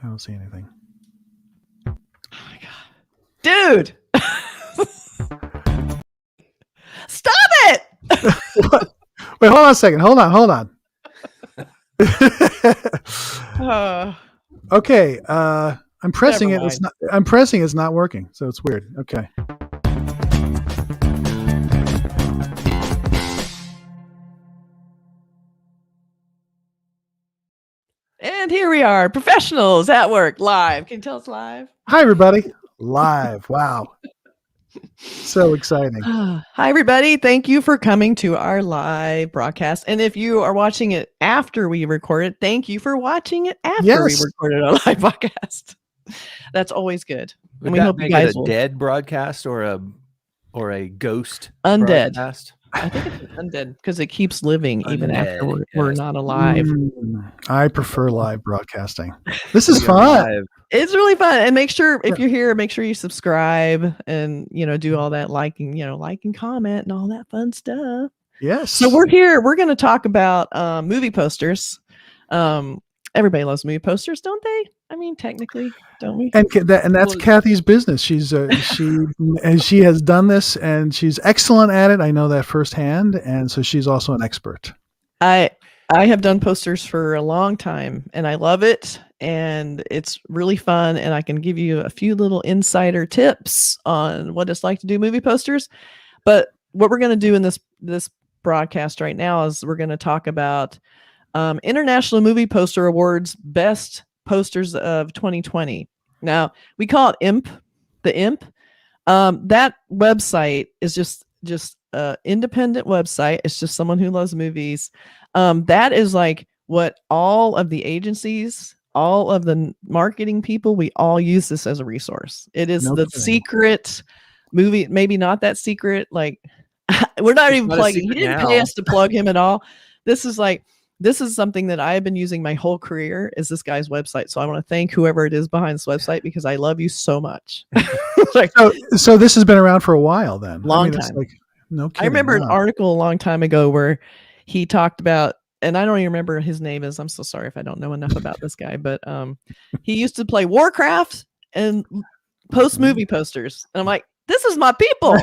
I don't see anything. Oh my God. Dude! Stop it! Wait, hold on a second. Hold on. Okay. I'm pressing it. It's not. I'm pressing. It's not working. So it's weird. Okay. And here we are, professionals at work, live. Can you tell us live? Hi, everybody. Live. Wow. So exciting. Hi, everybody. Thank you for coming to our live broadcast. And if you are watching it after we record it, thank you for watching it after we recorded our live podcast. That's always good. Would we hope you guys will. Dead broadcast or a ghost undead broadcast? I think it's undead because it keeps living even after we're not alive. I prefer live broadcasting. This is fun. It's really fun. And make sure if you're here, make sure you subscribe and do all that liking, like and comment and all that fun stuff. Yes. So we're here. We're going to talk about movie posters. Everybody loves movie posters, don't they? I mean, technically, don't we? And that's Kathy's business. She has done this, and she's excellent at it. I know that firsthand, and so she's also an expert. I have done posters for a long time, and I love it, and it's really fun. And I can give you a few little insider tips on what it's like to do movie posters. But what we're going to do in this broadcast right now is we're going to talk about International Movie Poster Awards Best Posters of 2020. Now we call it IMP, the IMP. That website is just independent website. It's just someone who loves movies. That is like what all of the agencies, all of the marketing people, we all use this as a resource. It is secret movie, maybe not that secret. Like we're not even plugging. He didn't pay us to plug him at all. This is something that I've been using my whole career is this guy's website. So I want to thank whoever it is behind this website because I love you so much. So this has been around for a while then. Long time. No kidding. I remember an article a long time ago where he talked about, and I don't even remember his name is. I'm so sorry if I don't know enough about this guy, but he used to play Warcraft and post movie posters. And I'm like, this is my people.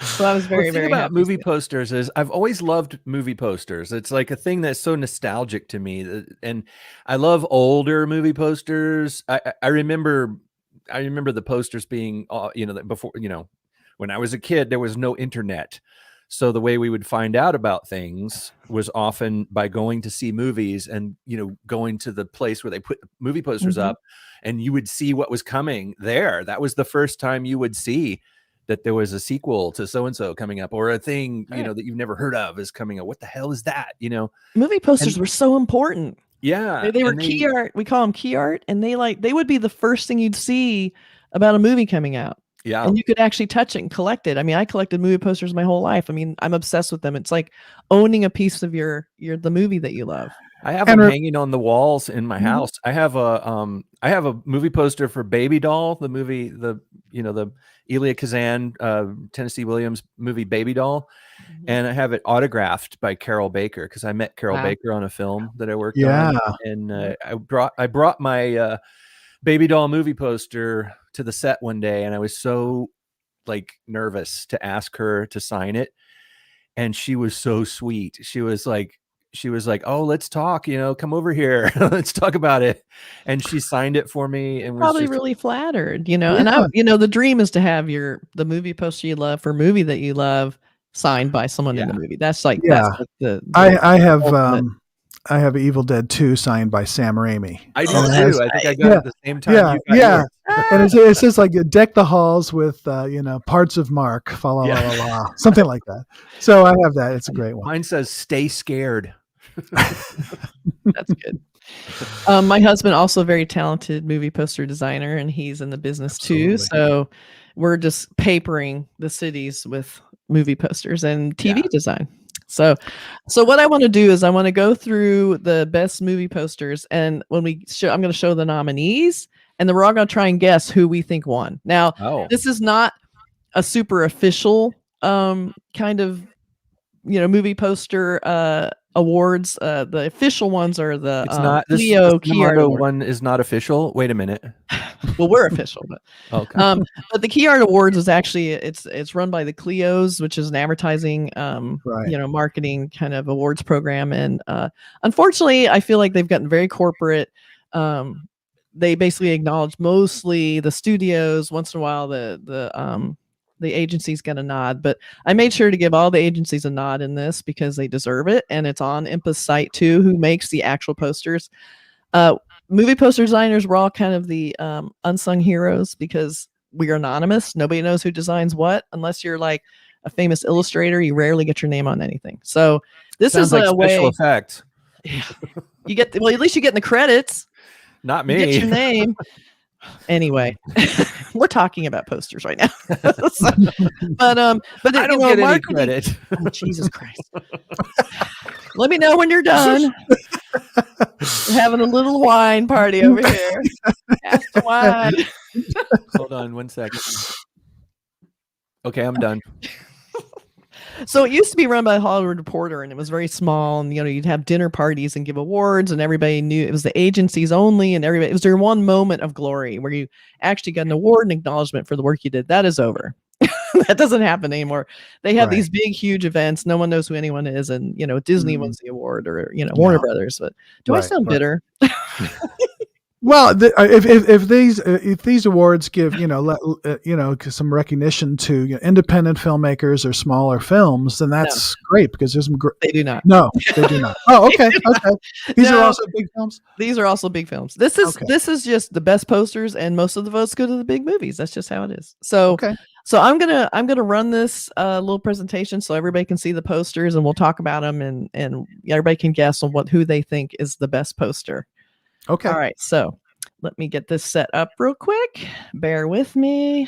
So I was very happy about movie posters is I've always loved movie posters. It's like a thing that's so nostalgic to me, and I love older movie posters. I remember the posters being, before, when I was a kid, there was no internet. So the way we would find out about things was often by going to see movies and, going to the place where they put movie posters up, and you would see what was coming there. That was the first time you would see that there was a sequel to so-and-so coming up, or a thing, that you've never heard of is coming up. What the hell is that? Movie posters were so important. Yeah. They were key art. We call them key art. And they would be the first thing you'd see about a movie coming out. Yeah. And you could actually touch it and collect it. I mean, I collected movie posters my whole life. I mean, I'm obsessed with them. It's like owning a piece of the movie that you love. I have them hanging on the walls in my house. I have a movie poster for Baby Doll, the movie, the Elia Kazan, Tennessee Williams movie Baby Doll. And I have it autographed by Carol Baker because I met Carol Baker on a film that I worked on. And I brought my Baby Doll movie poster to the set one day, and I was so nervous to ask her to sign it. And she was so sweet. She was like, oh, let's talk, come over here. Let's talk about it. And she signed it for me and was probably really flattered, and the dream is to have the movie poster you love for a movie that you love signed by someone in the movie. That's like, I have Evil Dead 2 signed by Sam Raimi. I do too. I think I got it at the same time. Yeah. And it says like deck the halls with, parts of Mark, fa la la la la, something like that. So I have that. It's a great one. Mine says stay scared. That's good. My husband also a very talented movie poster designer, and he's in the business too. So we're just papering the cities with movie posters and TV design. So what I want to do is I want to go through the best movie posters, and when I'm going to show the nominees, and then we're all going to try and guess who we think won. Now, this is not a super official kind of movie poster awards. The official ones are the It's not this Clio Key Art Cinemondo Award. one is not official. Wait a minute. Well, we're official, but Okay. but the Key Art Awards is actually it's run by the Clios, which is an advertising Right. marketing kind of awards program. And unfortunately, I feel like they've gotten very corporate. They basically acknowledge mostly the studios. Once in a while, the agencies get a nod, but I made sure to give all the agencies a nod in this because they deserve it, and it's on IMPA's site too, who makes the actual posters. Movie poster designers were all kind of the unsung heroes because we're anonymous. Nobody knows who designs what unless you're like a famous illustrator. You rarely get your name on anything. So this Sounds is like a special way effects. you get. Well, at least you get in the credits. Not You get me. your name. Anyway, we're talking about posters right now. but I don't get any credit. Oh, Jesus Christ! Let me know when you're done. We're having a little wine party over here. Pass the wine. Hold on 1 second. Okay, I'm done. So it used to be run by the Hollywood Reporter, and it was very small. And you'd have dinner parties and give awards, and everybody knew it was the agencies only. And everybody, it was their one moment of glory where you actually got an award and acknowledgement for the work you did. That is over. That doesn't happen anymore. They have these big, huge events. No one knows who anyone is, and Disney wins the award, or Warner Brothers. But do I sound bitter? Well, if these awards give some recognition to independent filmmakers or smaller films, then that's great because there's some. They do not. No, they do not. Oh, okay, okay. These are also big films. These are also big films. This is just the best posters, and most of the votes go to the big movies. That's just how it is. So, so I'm gonna run this little presentation so everybody can see the posters, and we'll talk about them, and everybody can guess on who they think is the best poster. Okay. All right. So let me get this set up real quick. Bear with me.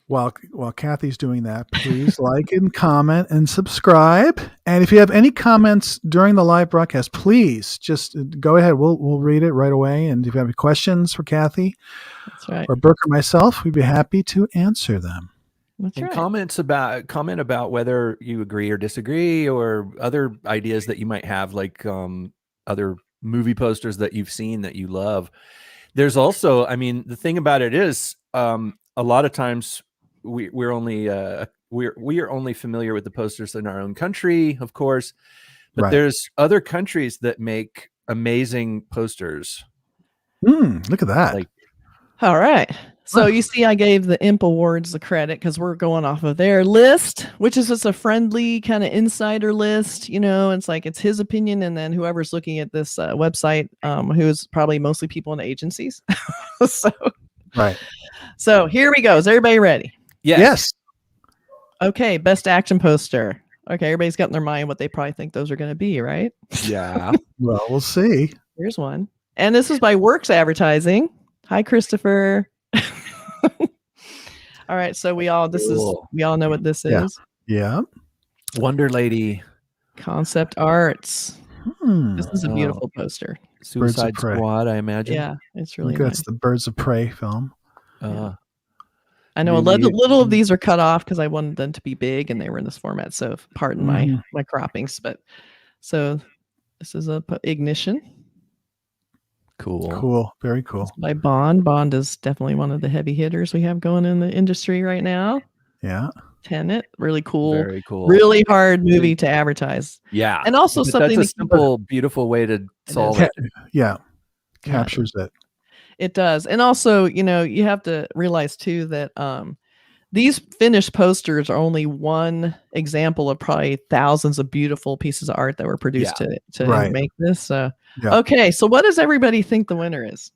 While Kathy's doing that, please like and comment and subscribe. And if you have any comments during the live broadcast, please just go ahead. We'll read it right away. And if you have any questions for Kathy or Burke or myself, we'd be happy to answer them. That's right. Comment about whether you agree or disagree, or other ideas that you might have, like other movie posters that you've seen that you love. There's also, I mean, the thing about it is, a lot of times we're only familiar with the posters in our own country, of course, but there's other countries that make amazing posters. Look at that. All right. So you see, I gave the IMPAwards the credit because we're going off of their list, which is just a friendly kind of insider list. It's like it's his opinion, and then whoever's looking at this website, who's probably mostly people in agencies. So here we go. Is everybody ready? Yes. Okay. Best action poster. Okay, everybody's got in their mind what they probably think those are going to be, right? Yeah. Well, we'll see. Here's one, and this is by Works Advertising. Hi, Christopher. All right, so we all know what this is. Yeah. Wonder Lady. Concept Arts. This is a beautiful poster. Suicide Squad, I imagine. Yeah, it's really nice. It's the Birds of Prey film. I know really, a little of these are cut off because I wanted them to be big and they were in this format. So pardon my croppings, but so this is a Ignition. Cool. Very cool. It's by Bond. Bond is definitely one of the heavy hitters we have going in the industry right now. Yeah. Tenet, really cool. Very cool. Really hard movie to advertise. Yeah. And also something that's a simple, beautiful way to solve it. Yeah. Captures it. It does. And also, you have to realize too that these finished posters are only one example of probably thousands of beautiful pieces of art that were produced to make this. Okay, so what does everybody think the winner is?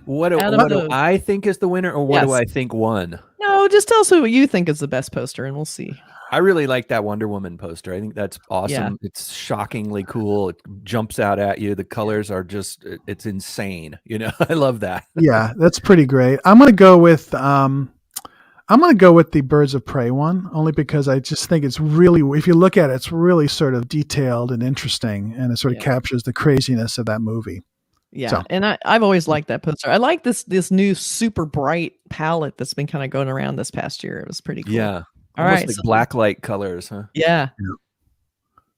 What do I think is the winner, or what do I think won? No, just tell us what you think is the best poster, and we'll see. I really like that Wonder Woman poster. I think that's awesome. Yeah. It's shockingly cool. It jumps out at you. The colors are just, it's insane. I love that. Yeah, that's pretty great. I'm going to go with the Birds of Prey one, only because I just think it's really, if you look at it, it's really sort of detailed and interesting, and it sort of captures the craziness of that movie. Yeah, so. And I've always liked that poster. I like this new super bright palette that's been kind of going around this past year. It was pretty cool. Yeah. All right. Like black light colors, huh? Yeah.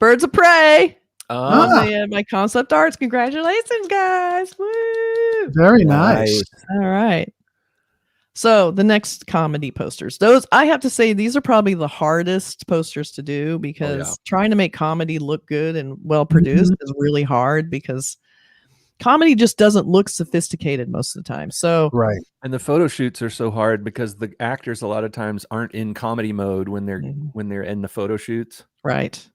Birds of Prey. Ah. My concept arts. Congratulations, guys. Woo! Very nice. All right. So the next comedy posters, those I have to say, these are probably the hardest posters to do because trying to make comedy look good and well produced is really hard because comedy just doesn't look sophisticated most of the time. So Right. And the photo shoots are so hard because the actors a lot of times aren't in comedy mode when they're in the photo shoots. Right.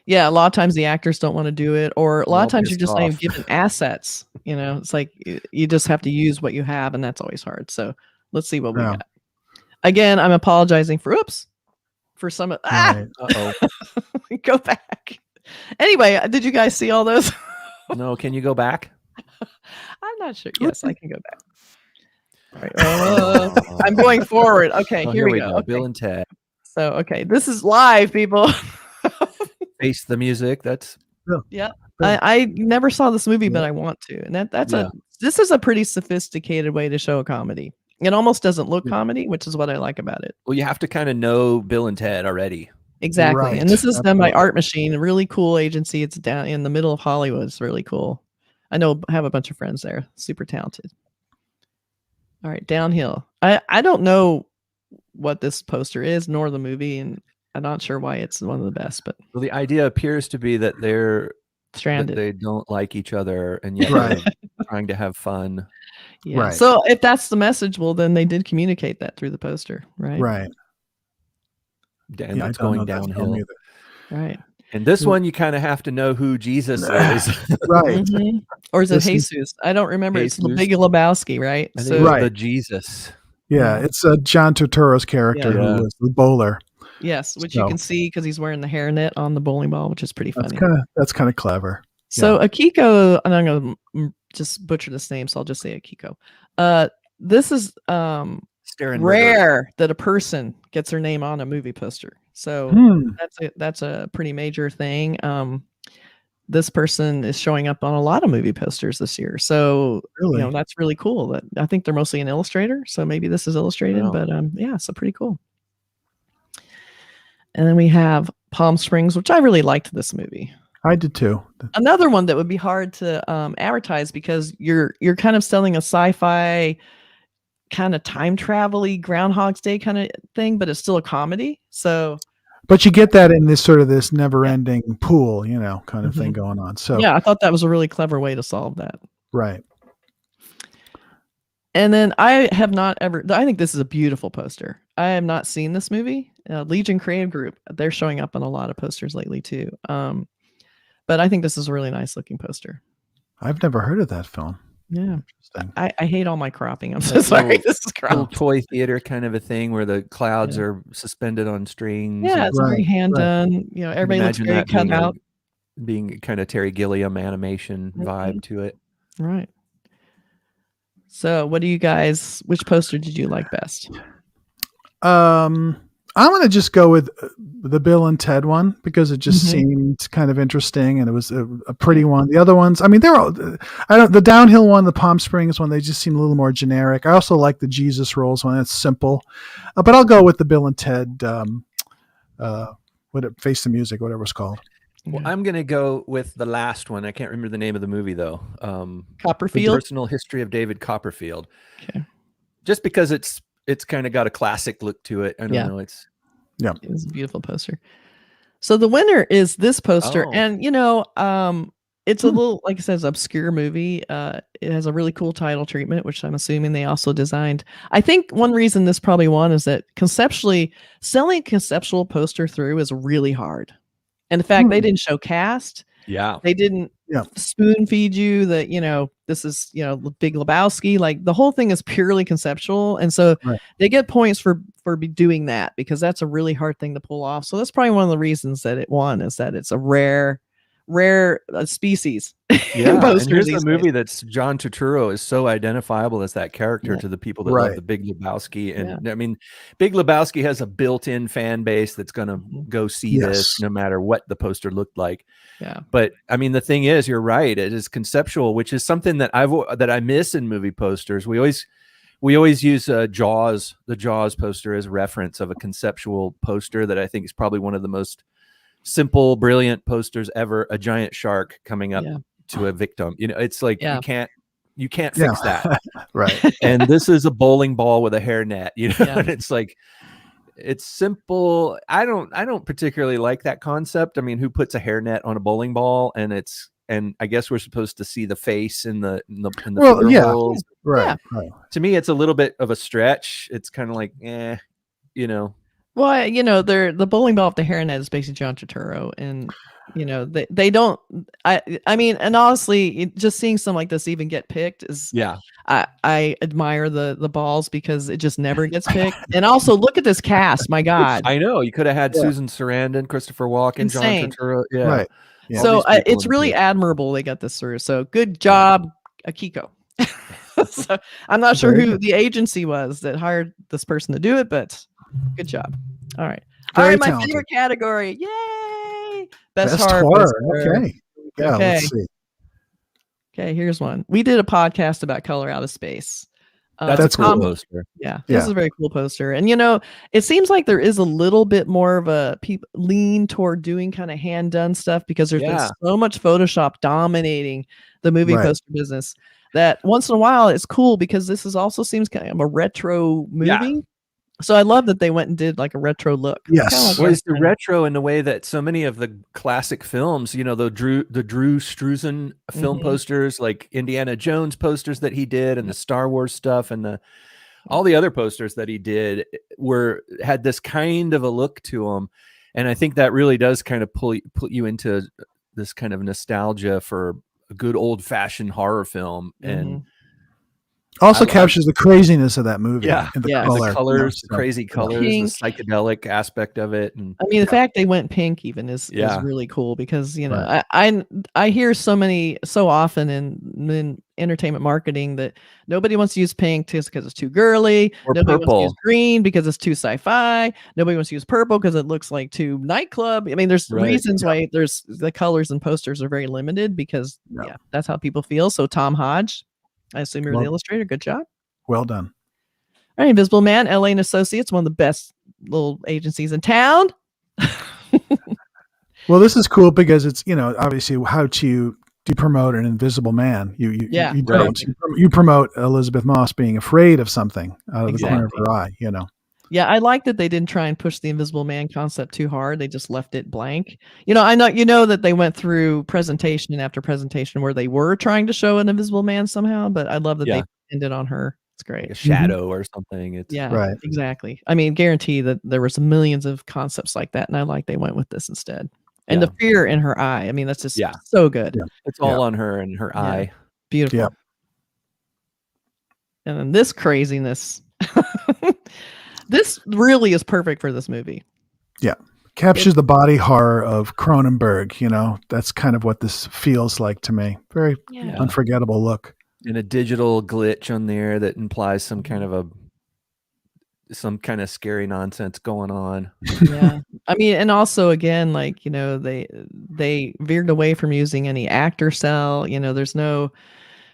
Yeah, a lot of times the actors don't want to do it, or a lot of times you're just not even given assets. You know, it's like you just have to use what you have, and that's always hard. So let's see what we got. Again, I'm apologizing for some. Right. Go back. Anyway, did you guys see all those? No, can you go back? I'm not sure. Yes, I can go back. All right. I'm going forward. Okay, here we go. Okay. Bill and Ted. So, okay, this is live, people. Face the music. That's yeah. I never saw this movie, but I want to. And this is a pretty sophisticated way to show a comedy. It almost doesn't look comedy, which is what I like about it. Well, you have to kind of know Bill and Ted already. Exactly. Right. And this is done by Art Machine, a really cool agency. It's down in the middle of Hollywood. It's really cool. I have a bunch of friends there. Super talented. All right, Downhill. I don't know what this poster is, nor the movie, and I'm not sure why it's one of the best. But the idea appears to be that they're stranded. That they don't like each other, and yet they're trying to have fun. Yeah. Right. So if that's the message, well, then they did communicate that through the poster, right? Right. And that's going downhill. Right. And this one, you kind of have to know who Jesus is. Right. Or is it Jesus? I don't remember. Jesus. It's the Big Lebowski, right? The Jesus. Yeah, it's John Turturro's character who was the bowler. Yes, which you can see because he's wearing the hairnet on the bowling ball, which is pretty funny. That's kind of clever. So Akiko, and I'm going to just butcher this name, so I'll just say Akiko. This is rare that a person gets her name on a movie poster. So that's a pretty major thing. This person is showing up on a lot of movie posters this year. So that's really cool. That I think they're mostly an illustrator. So maybe this is illustrated, but so pretty cool. And then we have Palm Springs, which I really liked this movie. I did too. Another one that would be hard to advertise because you're kind of selling a sci-fi kind of time travel-y Groundhog's Day kind of thing, but it's still a comedy. So, but you get that in this sort of this never-ending pool, kind of thing going on. So yeah, I thought that was a really clever way to solve that. Right. And then I think this is a beautiful poster. I have not seen this movie. Legion Creative Group, they're showing up on a lot of posters lately too. But I think this is a really nice looking poster. I've never heard of that film. Yeah. I hate all my cropping. I'm so sorry. This is cropped. Toy theater kind of a thing where the clouds are suspended on strings. Yeah, it's very hand done. Everybody looks very cut out. Being kind of Terry Gilliam animation vibe to it. Right. So what do you guys, which poster did you like best? I'm going to just go with the Bill and Ted one because it just seemed kind of interesting and it was a pretty one. The other ones, I mean, they're all, the Downhill one, the Palm Springs one, they just seem a little more generic. I also like the Jesus Rolls one. It's simple, but I'll go with the Bill and Ted, Face the Music, whatever it's called. Well, I'm going to go with the last one. I can't remember the name of the movie though. Copperfield. The Personal History of David Copperfield. Okay. Just because it's kind of got a classic look to it. I don't know. It's a beautiful poster. So the winner is this poster. And, it's a little, like I said, it's an obscure movie. It has a really cool title treatment, which I'm assuming they also designed. I think one reason this probably won is that conceptually, selling a conceptual poster through is really hard. And in fact, they didn't show cast. Yeah. They didn't spoon feed you that, this is, Big Lebowski. Like the whole thing is purely conceptual. And so they get points for doing that because that's a really hard thing to pull off. So that's probably one of the reasons that it won is that it's a rare species. Yeah. And here's a movie that's John Turturro is so identifiable as that character to the people that love the Big Lebowski. And I mean, Big Lebowski has a built-in fan base that's going to go see this no matter what the poster looked like. Yeah. But I mean, the thing is, you're right. It is conceptual, which is something that I miss in movie posters. We always use the Jaws poster as reference of a conceptual poster that I think is probably one of the most simple, brilliant posters ever, a giant shark coming up Yeah. to a victim. You know, it's like Yeah. you can't Yeah. fix that. Right. And this is a bowling ball with a hairnet, you know, Yeah. and it's like, it's simple. I don't particularly like that concept. I mean, who puts a hairnet on a bowling ball? And I guess we're supposed to see the face in the Well, finger yeah. holes. Right. Right. To me, it's a little bit of a stretch. It's kind of like, you know. Well, you know, the bowling ball with the hairnet is basically John Turturro, and you know they don't. I mean, and honestly, just seeing something like this even get picked is Yeah. I admire the balls because it just never gets picked. And also look at this cast, my God. I know you could have had Yeah. Susan Sarandon, Christopher Walken, Insane. John Turturro. Yeah. Right. Yeah. So All these people it's in really the- admirable they got this through. So good job, Akiko. So I'm not sure Very who good. the agency was that hired this person to do it, but good job. All right. Very All right, my talented. favorite category. Yay! Best horror horror. poster. Okay. Yeah. Okay. Let's see. Okay, here's one. We did a podcast about Color Out of Space. That's a cool Tom- poster. Yeah, Yeah. this is a very cool poster. And you know, it seems like there is a little bit more of a lean toward doing kind of hand done stuff because there's been Yeah. so much Photoshop dominating the movie Right. poster business that once in a while it's cool because this is also seems kind of a retro movie. Yeah. So I love that they went and did like a retro look. Yes. Kinda like Well, it's the Western. retro in the way that so many of the classic films, you know, the Drew Struzan film Mhm. posters, like Indiana Jones posters that he did, and the Star Wars stuff, and all the other posters that he did had this kind of a look to them, and I think that really does kind of put you into this kind of nostalgia for a good old fashioned horror film, and Also I- captures the craziness of that movie. Yeah. And the Yeah. the color. colors, you the know, crazy colors, Pink. the psychedelic aspect of it, and I mean, the fact they went pink even is Yeah. really cool because you know Right. I hear so often in entertainment marketing that nobody wants to use pink just because it's too girly. Or Nobody wants to purple. use green because it's too sci-fi. Nobody wants to use purple because it looks like too nightclub. I mean, there's Right. reasons why there's the colors and posters are very limited because Yeah. that's how people feel. So Tom Hodge, I assume you're Well- the illustrator. Good job. Well done. All right, Invisible Man, LA and Associates, one of the best little agencies in town. Well, this is cool because it's, you know, obviously how do you promote an invisible man? You Yeah, you right. don't. You promote Elizabeth Moss being afraid of something out of the corner of Exactly. her eye, you know. Yeah, I like that they didn't try and push the Invisible Man concept too hard. They just left it blank. You know, I know that they went through presentation after presentation where they were trying to show an Invisible Man somehow, but I love that Yeah. they ended on her. It's great. like a shadow or something. It's Yeah, Right. exactly. I mean, guarantee that there was millions of concepts like that, and I like they went with this instead. And the fear in her eye. I mean, that's just Yeah. so good. Yeah. It's all on her and her Yeah. eye. Beautiful. Yeah. And then this craziness. This really is perfect for this movie. Captures the body horror of Cronenberg, you know. That's kind of what this feels like to me. Very Yeah. unforgettable look. And a digital glitch on there that implies some kind of scary nonsense going on. Yeah. I mean, and also again, like, you know, they veered away from using any actor cell. You know, there's no,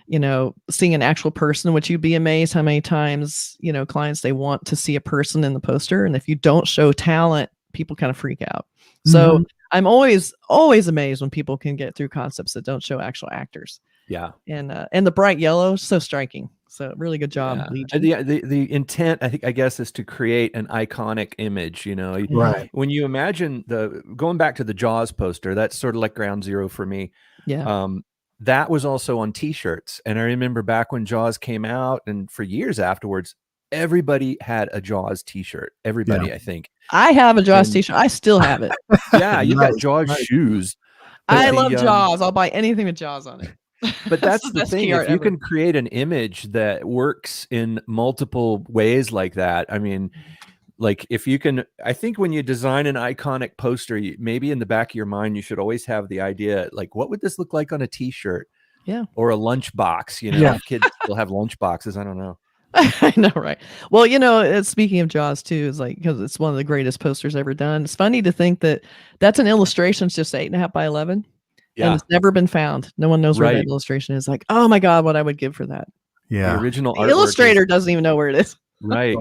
you know, seeing an actual person, which you'd be amazed how many times, you know, clients, they want to see a person in the poster. And if you don't show talent, people kind of freak out. So Mhm. I'm always amazed when people can get through concepts that don't show actual actors. Yeah. And the bright yellow, so striking. So really good job, Yeah. Legion. The intent, I guess, is to create an iconic image. You know, Right. when you imagine going back to the Jaws poster, that's sort of like ground zero for me. Yeah. That was also on T-shirts, and I remember back when Jaws came out, and for years afterwards, everybody had a Jaws T-shirt. Everybody, I think. I have a Jaws and- t-shirt. I still have it. Yeah, you've got Nice, Jaws nice. shoes. I But love the, Jaws. I'll buy anything with Jaws on it. But that's the best thing. PR If you ever. can create an image that works in multiple ways like that, I mean, like if you can, I think when you design an iconic poster, maybe in the back of your mind, you should always have the idea, like, what would this look like on a T-shirt? Yeah. Or a lunchbox. You know, Yeah. kids still have lunchboxes. I don't know. I know, right? Well, you know, speaking of Jaws too, is like because it's one of the greatest posters ever done. It's funny to think that that's an illustration. It's just 8.5 by 11, Yeah. and it's never been found. No one knows where Right. that illustration is. Like, oh my god, what I would give for that. The Yeah. original The artwork illustrator is- doesn't even know where it is. right.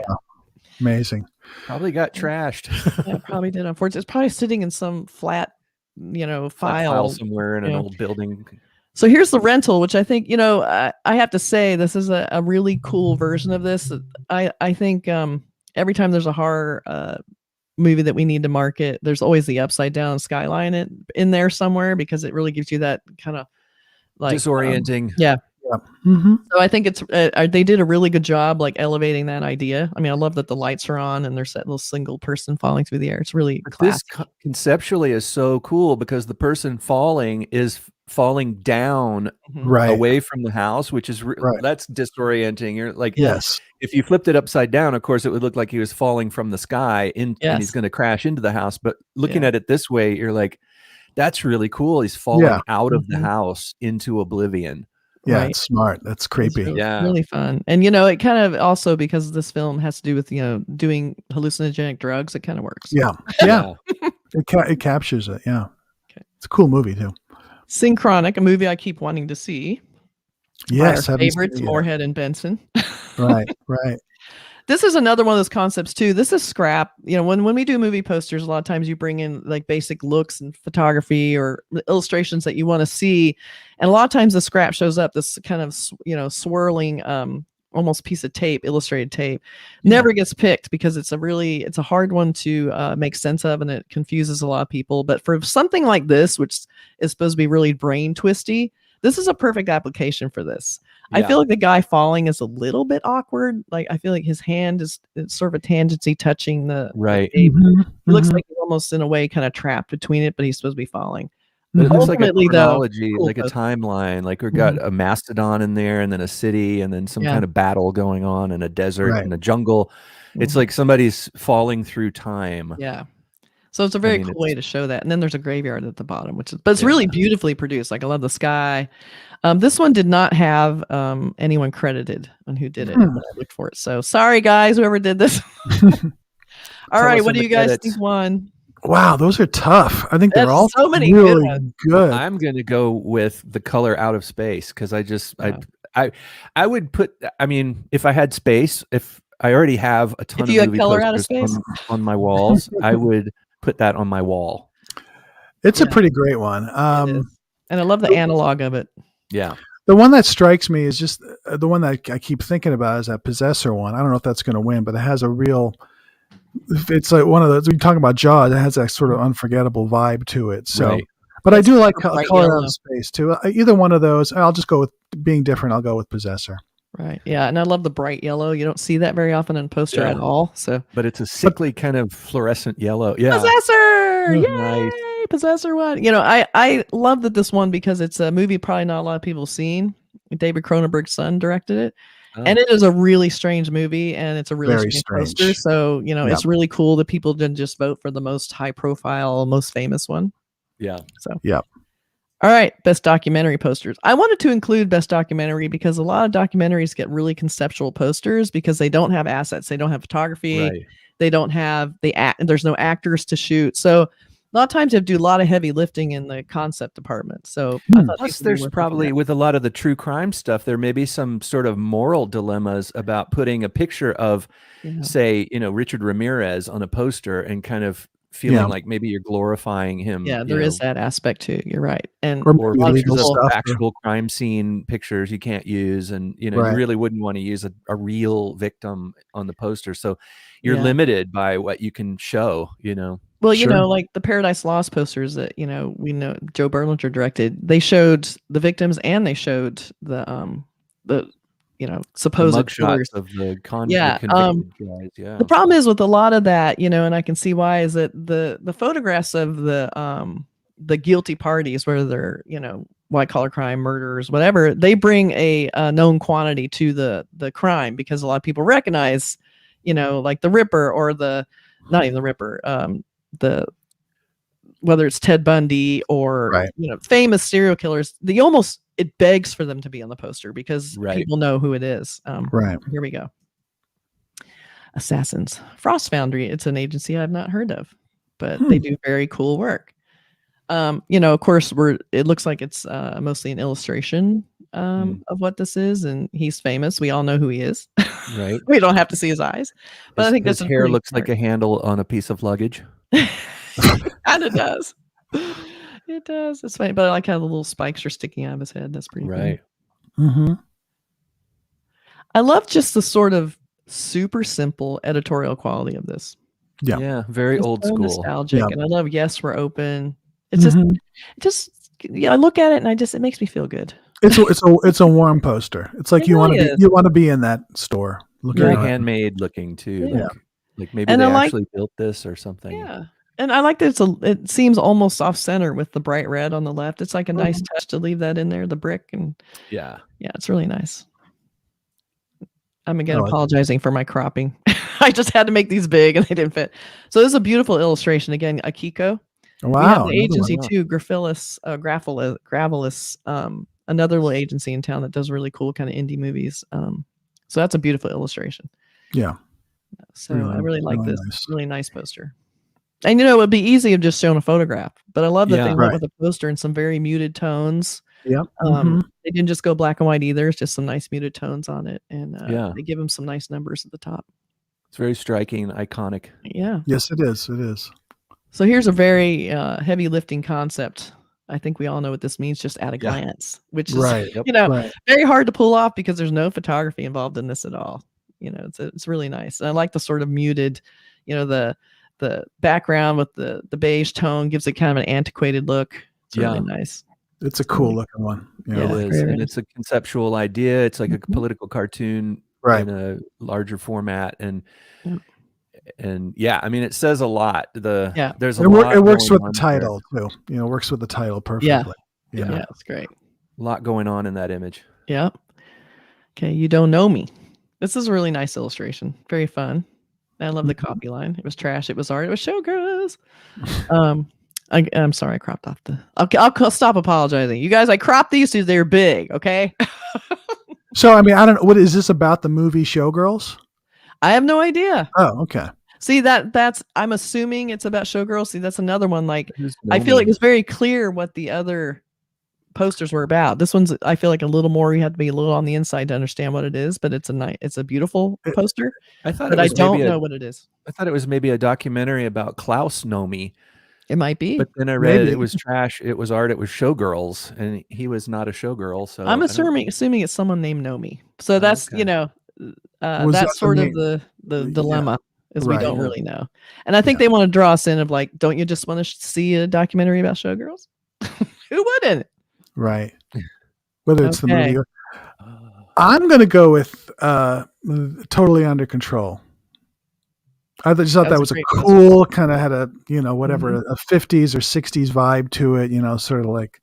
Amazing. Probably got trashed. Yeah, it probably did. Unfortunately, it's probably sitting in some flat File file somewhere in an old building. So here's the rental, which I think, I have to say this is a really cool version of this. I think every time there's a horror movie that we need to market, there's always the upside down skyline in there somewhere, because it really gives you that kind of like Disorienting. Yeah. Mm-hmm. So I think it's they did a really good job like elevating that idea. I mean, I love that the lights are on and there's that little single person falling through the air. It's really classy. This conceptually is so cool because the person falling is falling down Right. away from the house, which is Right. that's disorienting. You're like, Yes. if you flipped it upside down, of course, it would look like he was falling from the sky and he's Yes. going to crash into the house. But looking at it this way, you're like, that's really cool. He's falling out of the house into oblivion. Yeah, Right. it's smart. That's creepy. It's really fun. And it kind of also, because this film has to do with doing hallucinogenic drugs, it kind of works. Yeah. It captures it. Yeah. Okay. It's a cool movie too. Synchronic, a movie I keep wanting to see. Yes, our favorites, Moorhead and Benson. Right. This is another one of those concepts too. This is scrap. When we do movie posters, a lot of times you bring in like basic looks and photography or illustrations that you want to see, and a lot of times the scrap shows up. This kind of swirling, almost piece of tape, illustrated tape, never gets picked because it's a hard one to make sense of, and it confuses a lot of people. But for something like this, which is supposed to be really brain twisty, this is a perfect application for this. I feel like the guy falling is a little bit awkward. Like I feel like his hand is sort of a tangency touching the right. He looks like he's almost in a way kind of trapped between it, but he's supposed to be falling. But it looks like a chronology, cool like a timeline. Like we've got a mastodon in there, and then a city, and then some kind of battle going on in a desert and a jungle. It's like somebody's falling through time. Yeah. So it's a very cool way to show that. And then there's a graveyard at the bottom, but it's really beautifully produced. Like I love the sky. This one did not have anyone credited on who did it when I looked for it. So sorry guys, whoever did this. All right, what do you guys think won? Wow, those are tough. I think they're all so many really good. I'm gonna go with The Color Out of Space because I would put. I mean, if I had space, if I already have a ton of movie Color Out of posters Space on my walls, I would put that on my wall. It's a pretty great one. And I love the analog of it. Yeah. The one that strikes me is just the one that I keep thinking about is that Possessor one. I don't know if that's going to win, but it has a real. It's like one of those. When you talk about Jaws, it has that sort of unforgettable vibe to it. So, but I do like Color Out of Space too. Either one of those. I'll just go with being different. I'll go with Possessor. Right. Yeah, and I love the bright yellow. You don't see that very often in poster at all. So, but it's a sickly kind of fluorescent yellow. Yeah. Possessor. Yay! Nice. Possessor one. I love that this one because it's a movie probably not a lot of people have seen. David Cronenberg's son directed it. And it is a really strange movie, and it's a really strange poster. So, it's really cool that people didn't just vote for the most high profile, most famous one. Yeah. So, all right. Best documentary posters. I wanted to include best documentary because a lot of documentaries get really conceptual posters because they don't have assets. They don't have photography. Right. They don't have there's no actors to shoot. So, a lot of times you have to do a lot of heavy lifting in the concept department. So plus there's probably with a lot of the true crime stuff, there may be some sort of moral dilemmas about putting a picture of, say, Richard Ramirez on a poster and kind of feeling like maybe you're glorifying him. Yeah, there is that aspect too. You're right. And or pictures of actual crime scene pictures you can't use. And, you really wouldn't want to use a real victim on the poster. So you're limited by what you can show, Well, like the Paradise Lost posters that, we know Joe Berlinger directed, they showed the victims and they showed the supposed mugshots of the convicted guys. Yeah. The problem is with a lot of that, and I can see why, is that the photographs of the guilty parties, whether they're, white collar crime, murderers, whatever, they bring a known quantity to the crime because a lot of people recognize, like the Ripper or not even the Ripper, whether it's Ted Bundy or famous serial killers, it begs for them to be on the poster because people know who it is. Here we go. Assassins. Frost Foundry. It's an agency I've not heard of, but they do very cool work. Of course, it looks like it's mostly an illustration of what this is, and he's famous. We all know who he is. Right. We don't have to see his eyes, but I think his hair looks like a handle on a piece of luggage. Kind of does. It does. It's funny, but I like how the little spikes are sticking out of his head. That's pretty Right. cool. Mm-hmm. I love just the sort of super simple editorial quality of this. Yeah. Yeah. Very It's old so school. nostalgic, Yeah. and I love Yes, We're Open. It's Mhm. just yeah. I look at it and it makes me feel good. It's a warm poster. It's like It you want to really be is. in that store looking Very Yeah. around. handmade looking too. Yeah. Like maybe And they I like actually built this or something. yeah. And I like that it seems almost off center with the bright red on the left. It's like a nice touch to leave that in there, the brick, and Yeah. yeah, it's really nice. I'm again I like it. apologizing for my cropping. I just had to make these big and they didn't fit. So this is a beautiful illustration. Again, Akiko. We have Wow. the Another one. agency too, Gravelis, another little agency in town that does really cool kind of indie movies. So that's a beautiful illustration. Yeah. So I really like really this. nice. Really nice poster. And it would be easy if just shown a photograph, but I love that they Yeah. went Right. with a poster in some very muted tones. Yep. Mhm. They didn't just go black and white either. It's just some nice muted tones on it, and Yeah. they give them some nice numbers at the top. It's very striking, iconic. Yeah. Yes, it is. It is. So here's a very heavy lifting concept. I think we all know what this means just at a Yeah. glance, which is Right. Yep. Right. very hard to pull off because there's no photography involved in this at all. It's really nice. And I like the sort of muted, the background with the beige tone gives it kind of an antiquated look. It's really nice. It's a cool looking one. You know, Yeah. It like- is. very And nice. it's a conceptual idea. It's like a Mhm. political cartoon Right. in a larger format. And Yep. and yeah, I mean it says a lot. Yeah. There's a It, lot it works going with the on there. title too. Works with the title perfectly. Yeah. You know? Yeah, it's great. A lot going on in that image. Yeah. Okay, You Don't Know Me. This is a really nice illustration. Very fun. I love the copy line. It was trash. It was art. It was showgirls. I'm sorry, I cropped off the. I'll stop apologizing. You guys, I cropped these because they're big. Okay. So I mean, I don't know. What is this about? The movie Showgirls? I have no idea. Oh, okay. See that's. I'm assuming it's about showgirls. See, that's another one. Like Who's I feel like Nomi? it's very clear what the other posters were about. This one's I feel like a little more. You have to be a little on the inside to understand what it is, but it's a beautiful poster. I thought But it I was don't maybe know what it is. I thought it was maybe a documentary about Klaus Nomi. It might be. But then I read Maybe. it was trash. It was art. It was showgirls, and he was not a showgirl. So I'm I don't- assuming it's someone named Nomi. So that's Okay. Was that's that sort of the the yeah. dilemma is we Right. don't Yeah. really know. And I think they want to draw us in of like, don't you just want to see a documentary about showgirls? Who wouldn't? Right. Whether it's the Okay. movie or I'm going to go with Totally Under Control. I just thought that That's a was a great poster. cool kind of had a, whatever, Mm-hmm. a 50s or 60s vibe to it, sort of like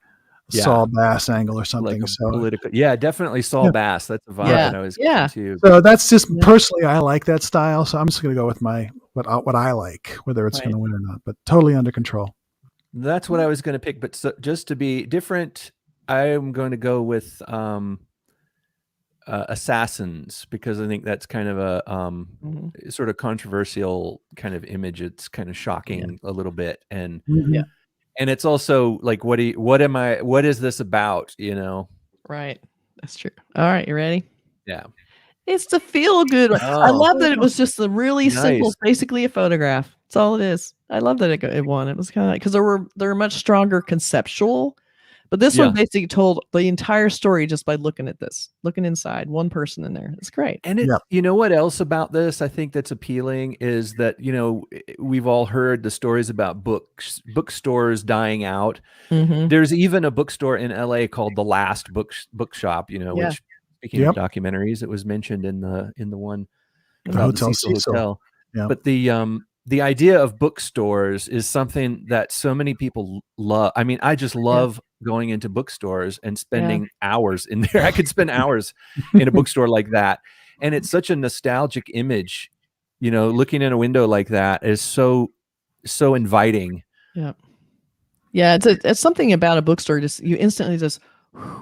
Yeah. Saul Bass angle or like something. a So, political. Yeah, definitely Saul Yeah. Bass. That's a vibe Yeah. that I was Yeah. getting to. so that's just Yeah. personally, I like that style. So I'm just going to go with what I like, whether it's Right. going to win or not, but Totally Under Control. That's what I was going to pick. But just to be different, I'm going to go with Assassins, because I think that's kind of a Mhm. sort of controversial kind of image. It's kind of shocking a little bit, and Yeah. and it's also like, what is this about? Right. That's true. All right, you ready? Yeah. It's the feel good one. I Oh. love that it was just a really simple, Nice. basically a photograph. That's all it is. I love that it won. It was kind of because there were much stronger conceptual, but this one Yeah. basically told the entire story just by looking at this, looking inside, one person in there. It's great. And Yep. you know what else about this I think that's appealing is that, we've all heard the stories about bookstores dying out. Mhm. There's even a bookstore in LA called The Last Bookshop, Yeah. which, speaking of documentaries, it was mentioned in the one The about Hotel the Cecil Cecil. Hotel. Yeah. But the idea of bookstores is something that so many people love. I mean, I just love going into bookstores and spending hours in there. I could spend hours in a bookstore like that. And it's such a nostalgic image, looking in a window like that is so inviting. Yeah. Yeah, it's something about a bookstore. Just you instantly just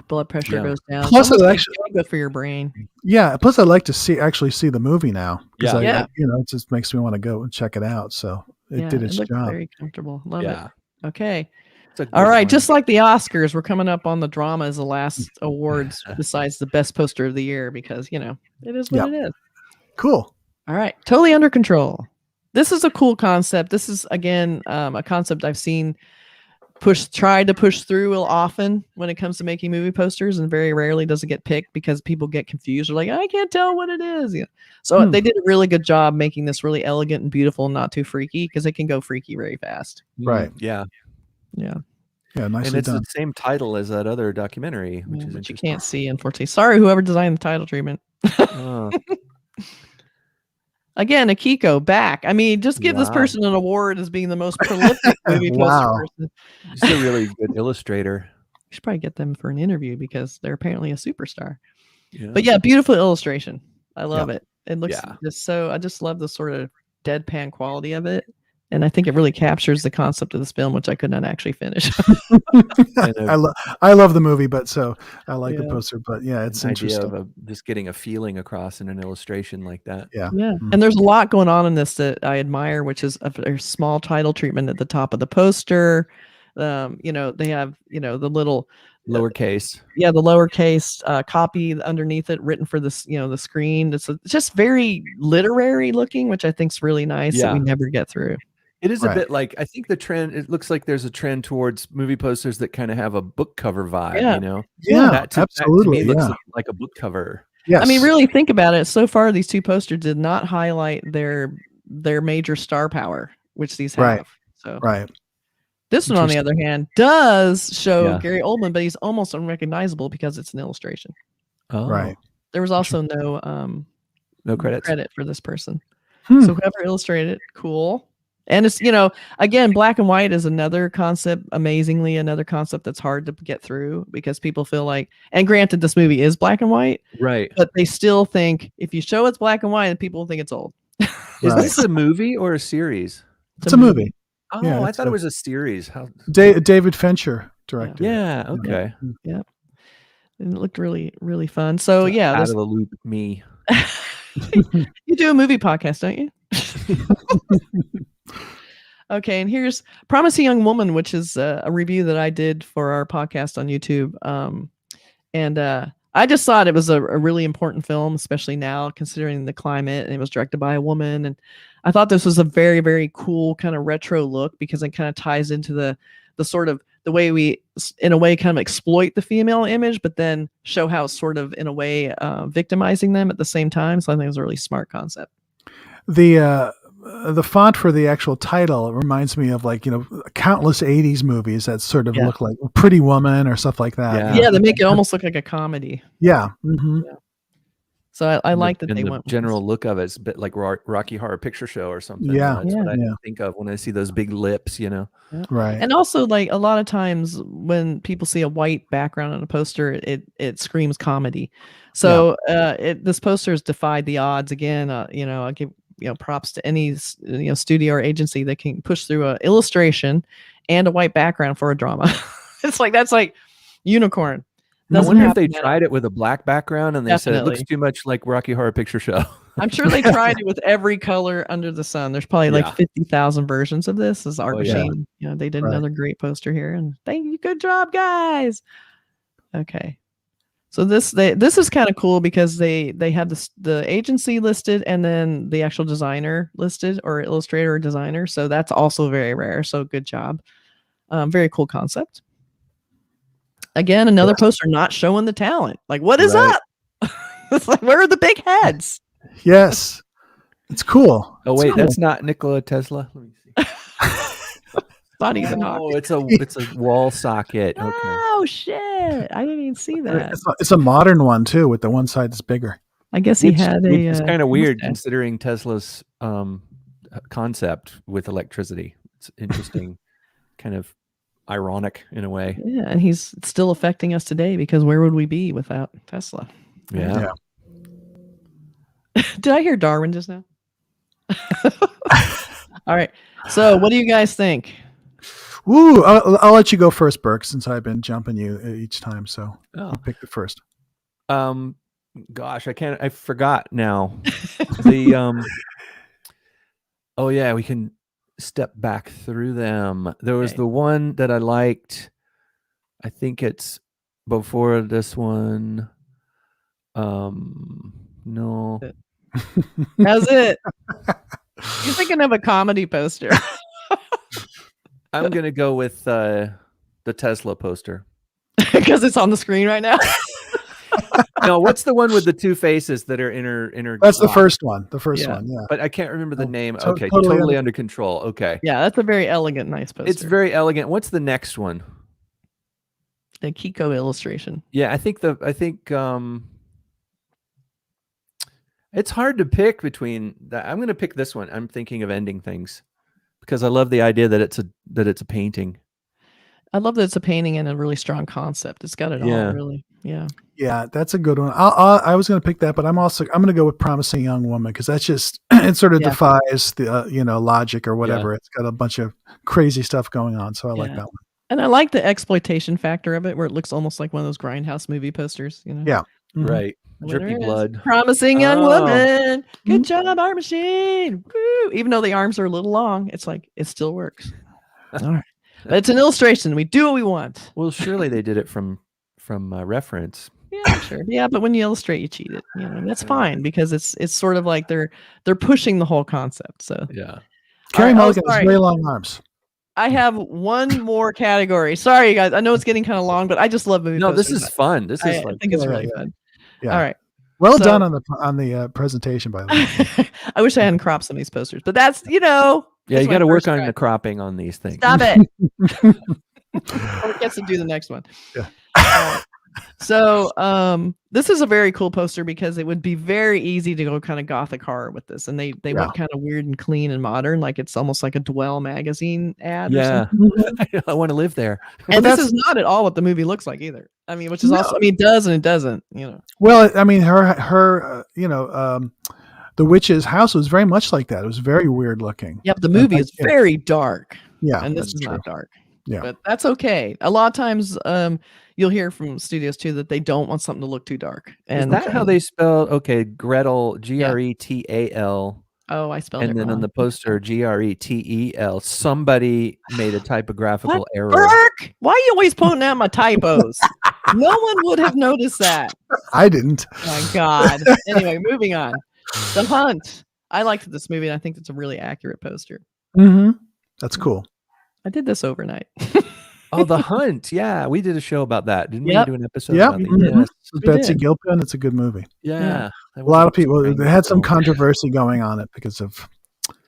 blood pressure Yeah. goes down. Plus, It's almost it like actually- yoga for your brain. Yeah. Plus, I'd like to actually see the movie now. 'Cause Yeah. it just makes me want to go and check it out. So it did its looks job. very comfortable. Love Yeah. it. Okay. It's a All good right, one. just like the Oscars, we're coming up on the drama as the last awards besides the best poster of the year because, it is what Yep. it is. Cool. All right, Totally Under Control. This is a cool concept. This is, again, a concept I've seen tried to push through often when it comes to making movie posters, and very rarely does it get picked because people get confused. They're like, I can't tell what it is. So they did a really good job making this really elegant and beautiful and not too freaky, because it can go freaky very fast. Right. Yeah. Yeah. Yeah, nicely And it's done. the same title as that other documentary, which is But you interesting. can't see, unfortunately. Sorry, whoever designed the title treatment. Oh, Again, Akiko back. I mean, just give this Wow. person an award as being the most prolific movie poster Wow. person. she's a really good illustrator. We should probably get them for an interview because they're apparently a superstar. Yeah. But yeah, beautiful illustration. I love Yeah. it. It looks Yeah. just so. I just love the sort of deadpan quality of it, and I think it really captures the concept of this film, which I could not actually finish. I love the movie, but so I like the Yeah. poster. But yeah, it's An idea interesting. of just getting a feeling across in an illustration like that. Yeah. Yeah, Mm. and there's a lot going on in this that I admire, which is a very small title treatment at the top of the poster. They have the little Lowercase. the lowercase copy underneath it written for this, the screen. It's just very literary looking, which I think is really nice that we Yeah. never get through. It is Right. a bit like, I think the trend, it looks like there's a trend towards movie posters that kind of have a book cover vibe, Yeah. you know? Yeah, That to absolutely. me looks Yeah. like a book cover. Yes. I mean, really think about it. So far, these two posters did not highlight their major star power, which these have. Right. So Right. this one, on the other Interesting. hand, does show Yeah. Gary Oldman, but he's almost unrecognizable because it's an illustration. Oh, Right. There was also no no credits. credit for this person. Hmm. So whoever illustrated it, cool. And it's, again, black and white is another concept, amazingly, another concept that's hard to get through because people feel like, and granted, this movie is black and white, Right. but they still think if you show it's black and white, people will think it's old. Is Right. this a movie or a series? It's a movie. Oh, Yeah, I it's thought it was a series. How? David Fincher directed. it. Yeah. Okay. And it looked really, really fun. So yeah, Out of the loop, me. you do a movie podcast, don't you? Okay, and here's Promising Young Woman, which is a review that I did for our podcast on YouTube. And I just thought it was a really important film, especially now considering the climate, and it was directed by a woman. And I thought this was a very, very cool kind of retro look because it kind of ties into the sort of the way we, in a way, kind of exploit the female image, but then show how it's sort of, in a way, victimizing them at the same time. So I think it was a really smart concept. The font for the actual title reminds me of countless 80s movies that sort of look like Pretty Woman or stuff like that. Yeah, they make it almost look like a comedy. Yeah. Mm-hmm. So I like that they the went with general look of it's a bit like Rocky Horror Picture Show or something. Yeah. That's what I think of when I see those big lips, Right. And also, like, a lot of times when people see a white background on a poster, it screams comedy. So this poster has defied the odds again. I'll give props to any studio or agency that can push through a illustration and a white background for a drama. That's like unicorn. I wonder if they tried it with a black background and they said it looks too much like Rocky Horror Picture Show. I'm sure they tried it with every color under the sun. There's probably like 50,000 versions of this. This is Art Machine. They did another great poster here, and thank you. Good job, guys. Okay. So this is kind of cool because they have the agency listed and then the actual designer listed, or illustrator or designer. So that's also very rare. So good job. Very cool concept. Again, another poster not showing the talent. Like, what is up? It's like, where are the big heads? Yes. It's cool. Oh, wait, that's not Nikola Tesla. Let me see. Not even. Oh, it's a wall socket. Okay. Oh shit! I didn't even see that. It's a modern one too, with the one side that's bigger. I guess he had a. It's kind of weird considering Tesla's concept with electricity. It's interesting, kind of ironic in a way. Yeah, and he's still affecting us today because where would we be without Tesla? Yeah. Did I hear Darwin just now? All right. So, what do you guys think? Woo! I'll let you go first, Burke, since I've been jumping you each time. So you pick it first. Gosh, I forgot now. The oh yeah, we can step back through them. There was the one that I liked. I think it's before this one. No. How's it? You're thinking of a comedy poster. I'm gonna go with The Tesla poster. Because it's on the screen right now. No, what's the one with the two faces that are inner? That's the first one. The first Yeah. one. Yeah. But I can't remember the name. To- Okay, totally totally under control. Okay, Yeah, that's a very elegant, nice poster. it's very elegant. What's the next one? the Kiko illustration. Yeah, I think it's hard to pick between that. I'm going to pick this one. I'm thinking of ending things because I love the idea that it's a painting. I love that it's a painting and a really strong concept. It's got it all, really. Yeah. Yeah, that's a good one. I was going to pick that, but I'm going to go with Promising Young Woman because that's just it sort of defies the logic or whatever. It's got a bunch of crazy stuff going on, so I like that one. And I like the exploitation factor of it, where it looks almost like one of those grindhouse movie posters. Yeah. Mm-hmm. Right. Drippy blood. Promising Young Woman. Good job, Art Machine. Woo. Even though the arms are a little long, it's like it still works. All right. But it's an illustration. We do what we want. Well, surely they did it from reference. Yeah, sure. Yeah, but when you illustrate, you cheat it. That's fine because it's sort of like they're pushing the whole concept. So yeah. Carey Mulligan has very long arms. I have one more category. Sorry, you guys. I know it's getting kind of long, but I just love movie posters. This is fun. I think it's really fun. Yeah. All right. Well done on the presentation, by the way. I wish I hadn't cropped some of these posters, but that's Yeah, you got to work on the cropping on these things. Stop it. Or gets to do the next one. Yeah. So this is a very cool poster because it would be very easy to go kind of gothic horror with this, and they went kind of weird and clean and modern, like it's almost like a Dwell magazine ad. Yeah, I want to live there. And this is not at all what the movie looks like either. I mean, which is also, it does and it doesn't. Well, I mean, her the witch's house was very much like that. It was very weird looking. Yep, the movie is very dark. Yeah, and this is not dark. Yeah, but that's okay. A lot of times, you'll hear from studios too that they don't want something to look too dark. And is that how they spell? Okay, Gretel, Gretal. Oh, I spelled it and then wrong. on the poster, Gretel. Somebody made a typographical error. Burke, why are you always pointing out my typos? No one would have noticed that. I didn't. Oh my God. Anyway, moving on. The Hunt. I liked this movie, and I think it's a really accurate poster. Mm-hmm. That's cool. I did this overnight. Oh, The Hunt. Yeah, we did a show about that. Didn't we do an episode about that? Mm-hmm. Yes. Betsy Gilpin. It's a good movie. Yeah. A lot of people, they had some controversy going on it because of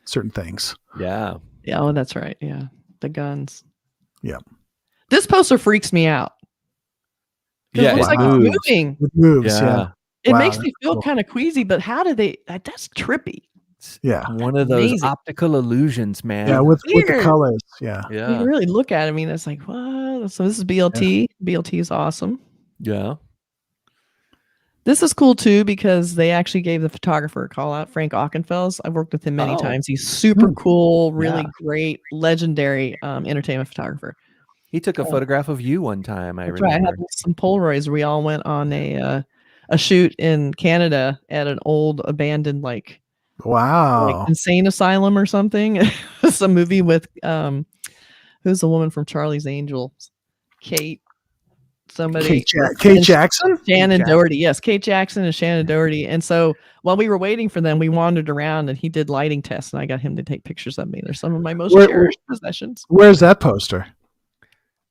certain things. Yeah. Yeah. Oh, that's right. Yeah. The guns. Yeah. This poster freaks me out. Yeah. It looks like it's moving. It moves. Yeah. It makes me feel kind of queasy, but how did that's trippy. Yeah. One of those optical illusions, man. Yeah. With the colors. Yeah. Yeah. You really look at it. I mean, it's like, wow. So this is BLT. Yeah. BLT is awesome. Yeah. This is cool too because they actually gave the photographer a call out, Frank Ockenfels. I've worked with him many times. He's super cool, really great, legendary entertainment photographer. He took a photograph of you one time. I remember. Right. I had some Polaroids. We all went on a shoot in Canada at an old abandoned insane asylum or something. It's a movie with who's the woman from Charlie's Angels? Kate Jackson? Shannon Doherty. Yes, Kate Jackson and Shannon Doherty. And so while we were waiting for them, we wandered around and he did lighting tests and I got him to take pictures of me. They're some of my most cherished possessions. Where's that poster?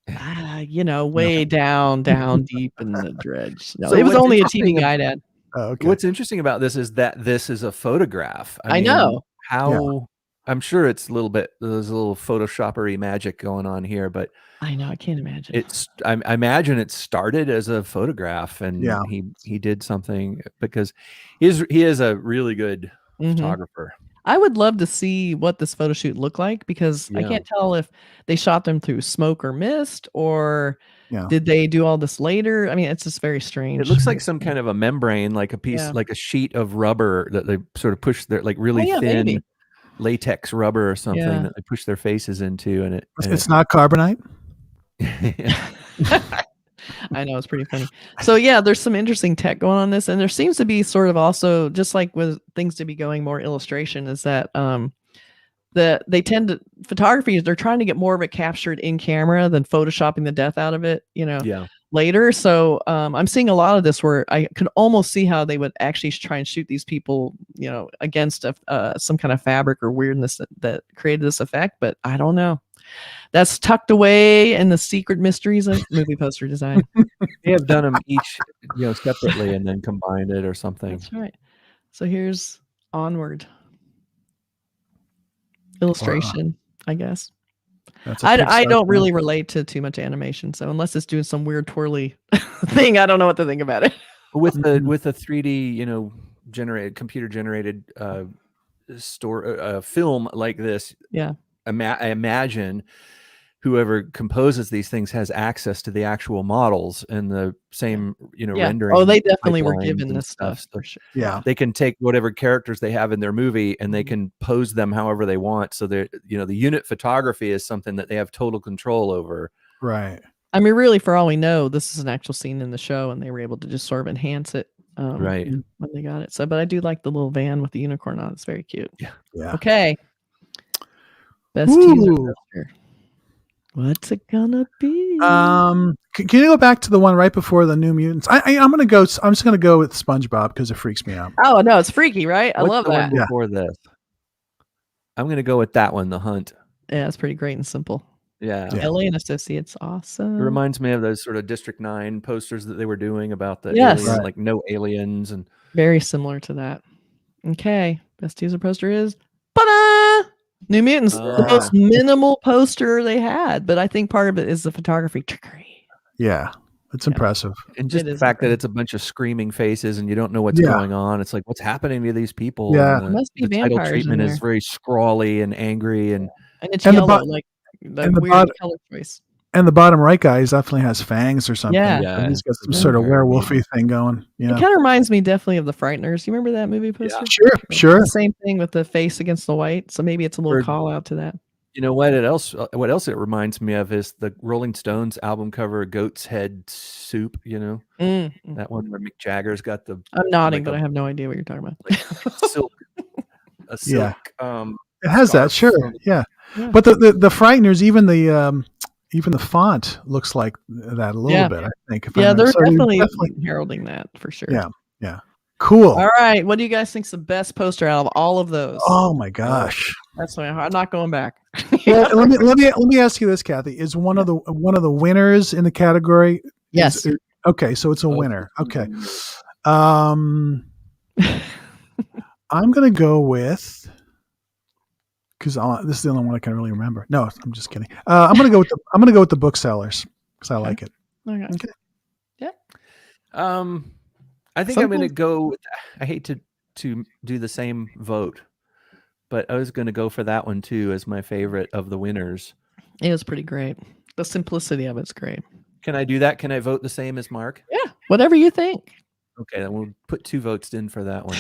Way down deep in the dredge. No, so it was only a TV guide ad. Oh, okay. What's interesting about this is that this is a photograph. I know how I'm sure it's a little bit, there's a little Photoshoppery magic going on here, but I know I can't imagine. I imagine it started as a photograph, and he did something because he is a really good photographer. I would love to see what this photo shoot looked like because I can't tell if they shot them through smoke or mist or did they do all this later? I mean, it's just very strange. It looks like some kind of a membrane, like a piece, like a sheet of rubber that they sort of push their really thin latex rubber or something that they push their faces into, and it's not carbonite. I know, it's pretty funny. So there's some interesting tech going on this, and there seems to be sort of also just like with things to be going more illustration is that they tend to photography, they're trying to get more of it captured in camera than photoshopping the death out of it, later. So I'm seeing a lot of this where I could almost see how they would actually try and shoot these people, against some kind of fabric or weirdness that created this effect, but I don't know. That's tucked away in the secret mysteries of movie poster design. They have done them each, separately and then combined it or something. That's right. So here's Onward. Illustration, I guess. That's a I Pixar don't film. really relate to too much animation, so unless it's doing some weird twirly thing, I don't know what to think about it. With the 3D, computer generated film like this, Yeah. I imagine whoever composes these things has access to the actual models and the same, rendering. Oh, they definitely were pipelines given and this stuff for sure. Yeah. They can take whatever characters they have in their movie and they can pose them however they want. So the unit photography is something that they have total control over. Right. I mean, really, for all we know, this is an actual scene in the show, and they were able to just sort of enhance it Right. when they got it. So, but I do like the little van with the unicorn on it. It's very cute. Yeah. Okay. Best teaser poster. What's it gonna be? Can you go back to the one right before the New Mutants? I'm gonna go. I'm just gonna go with SpongeBob because it freaks me out. Oh no, it's freaky, right? I What's love the that. one before this? I'm gonna go with that one, The Hunt. Yeah, it's pretty great and simple. Yeah. LA and Associates, awesome. It reminds me of those sort of District 9 posters that they were doing about the Yes. alien, Right. like no aliens and Very similar to that. Okay, best teaser poster is ta-da! New Mutants, the most minimal poster they had, but I think part of it is the photography trickery. Yeah, it's Yeah. impressive. and just It the is fact that impressive. it's a bunch of screaming faces and you don't know what's Yeah. going on. It's like, what's happening to these people? Yeah. And It must be the title vampires in treatment is there. very scrawly and angry and And it's And the yellow, bo- like the and the weird bottom- color choice. And the bottom right guy definitely has fangs or something. Yeah. Yeah. And he's got some Yeah. sort of werewolfy thing going. It Yeah. kind of reminds me definitely of The Frighteners. You remember that movie poster? Sure. The same thing with the face against the white. So maybe it's a little Or- call out to that. you know what else it reminds me of is the Rolling Stones album cover, Goat's Head Soup, Mm. that one where Mick Jagger's got the I'm nodding, like but a- I have no idea what you're talking about. silk a silk It has that. scarf. Sure. Yeah. Yeah. But the Frighteners, even the font looks like that a little Yeah. bit. I think. If Yeah, I'm they're so definitely heralding that for sure. Yeah. Cool. All right. What do you guys think's the best poster out of all of those? Oh my gosh. That's why I'm not going back. Well, let me ask you this, Kathy. Is one of the winners in the category? Yes. Okay, so it's a winner. Okay. I'm gonna go with because this is the only one I can really remember. No, I'm just kidding. I'm gonna go with the booksellers because I like it. Okay. Okay. I think I'm going to go. I hate to do the same vote, but I was going to go for that one too as my favorite of the winners. It was pretty great. The simplicity of it's great. Can I do that? Can I vote the same as Mark? Yeah. Whatever you think. Okay, then we'll put 2 votes in for that one.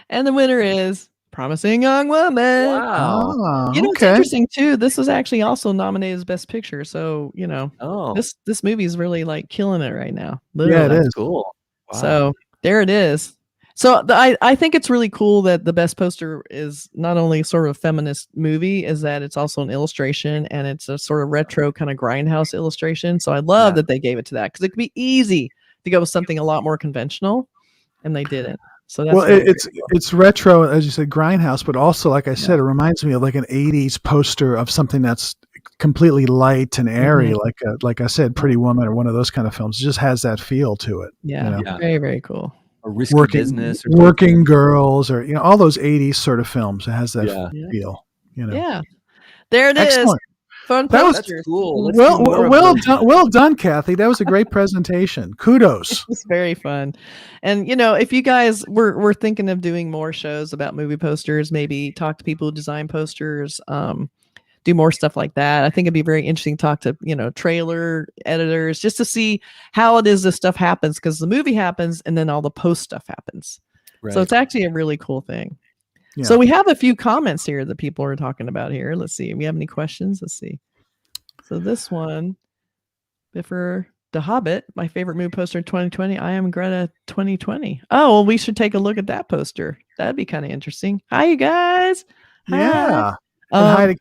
And the winner is Promising Young Woman. Wow. Ah, You know, it's interesting too. This was actually also nominated as Best Picture. So, Oh, this movie is really like killing it right now. Yeah, it Literally. is. cool. Wow. So there it is. So I think it's really cool that the best poster is not only sort of a feminist movie, is that it's also an illustration and it's a sort of retro kind of grindhouse illustration. So I love that they gave it to that because it could be easy to go with something a lot more conventional, and they didn't. So that's really it's retro, as you said, grindhouse, but also, like I said, it reminds me of like an '80s poster of something that's completely light and airy, like I said, Pretty Woman or one of those kind of films. It just has that feel to it. yeah, very, very cool. A risky business, or working girls, or all those '80s sort of films. It has that feel. Yeah, there it is. Excellent. Fun That was poster. cool. Let's do more of well those. done, well done, Kathy. That was a great presentation. Kudos. It's very fun. And if you guys we're thinking of doing more shows about movie posters, maybe talk to people who design posters, do more stuff like that. I think it'd be very interesting to talk to, trailer editors just to see how it is this stuff happens, because the movie happens and then all the post stuff happens. Right. So it's actually a really cool thing. Yeah. So we have a few comments here that people are talking about here. Let's see. We have any questions? Let's see. So this one, Biffer the Hobbit, my favorite movie poster in 2020. I am Greta 2020. Oh, well, we should take a look at that poster. That'd be kind of interesting. Hi, you guys. Hi. Yeah. And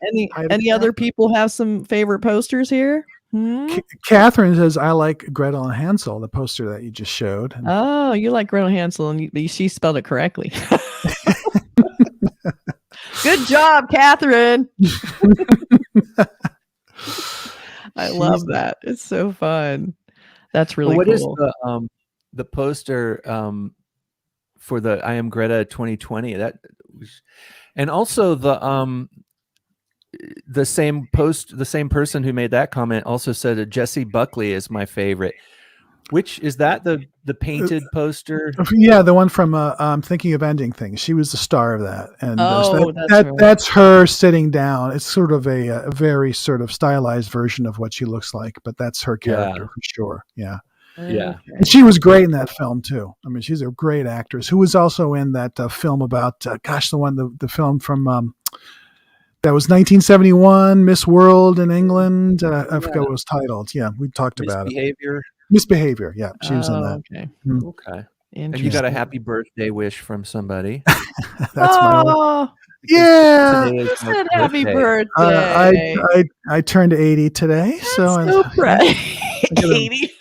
Any other people have some favorite posters here? Catherine says, "I like Gretel and Hansel," the poster that you just showed. Oh, you like Gretel Hansel, and she spelled it correctly. Good job, Catherine. I love that. It's so fun. That's really What is cool. the poster for the I Am Greta 2020? And also the same person who made that comment also said that Jessie Buckley is my favorite. Which is that the painted poster? Yeah, the one from Thinking of Ending Things. She was the star of that, and that's right. that's her sitting down. It's sort of a very sort of stylized version of what she looks like, but that's her character for sure. Yeah. Yeah. And she was great in that film too. I mean, she's a great actress who was also in that film about the film from that was 1971, Miss World in England. I forgot what it was titled. Yeah, we talked about it. Misbehavior. Yeah, she was in that. Okay. Okay. And you got a happy birthday wish from somebody. That's my yeah. Who said happy birthday? I turned 80 today, That's so proud. 80.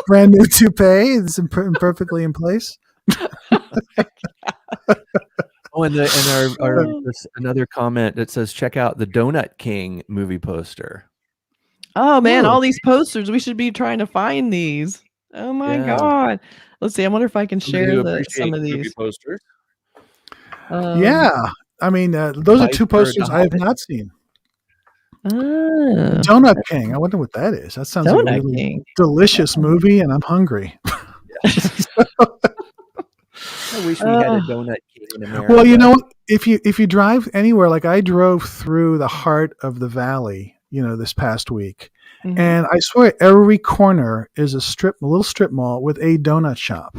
Brand new toupee. It's perfectly in place. Oh, and another comment that says, check out the Donut King movie poster. Oh man, all these posters. We should be trying to find these. Oh my God. Let's see. I wonder if I can share some of these posters. Yeah. I mean, those are two posters I have not seen. Donut King. I wonder what that is. That sounds like a really delicious movie, and I'm hungry. I wish we had a Donut King in America. Well, you know, if you drive anywhere, like I drove through the heart of the valley, this past week, and I swear every corner is a little strip mall with a donut shop.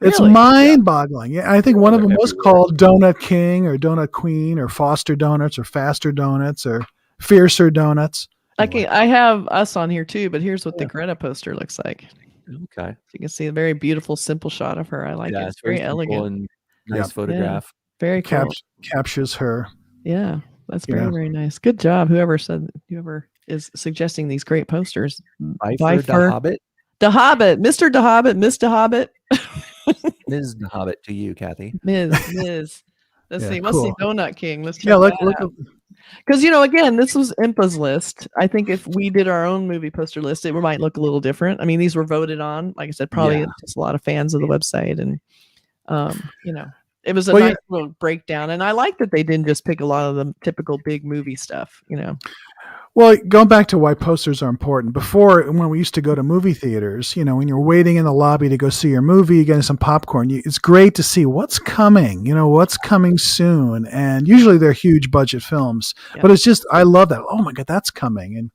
It's mind-boggling. Yeah, I think one of them was called Donut King or Donut Queen or Foster Donuts or Faster Donuts or Fiercer Donuts. Anyway. I have us on here too, but here's what the Greta poster looks like. Okay. So you can see a very beautiful, simple shot of her. I like it. It's very elegant. And nice photograph. Yeah, very cool. Captures her. Yeah, that's very, very nice. Good job. Whoever is suggesting these great posters. The Hobbit. The Hobbit. Mr. The Hobbit. Miss The Hobbit. Ms. The Hobbit to you, Kathy. Ms. Let's see. What's the Donut King? Let's check look. Because, again, this was IMPA's list. I think if we did our own movie poster list, it might look a little different. I mean, these were voted on. Like I said, probably just a lot of fans of the website. And, it was a nice little breakdown. And I like that they didn't just pick a lot of the typical big movie stuff, Well, going back to why posters are important. Before, when we used to go to movie theaters, when you're waiting in the lobby to go see your movie, you're getting some popcorn. It's great to see what's coming, what's coming soon. And usually they're huge budget films, but it's just, I love that. Oh my God, that's coming. And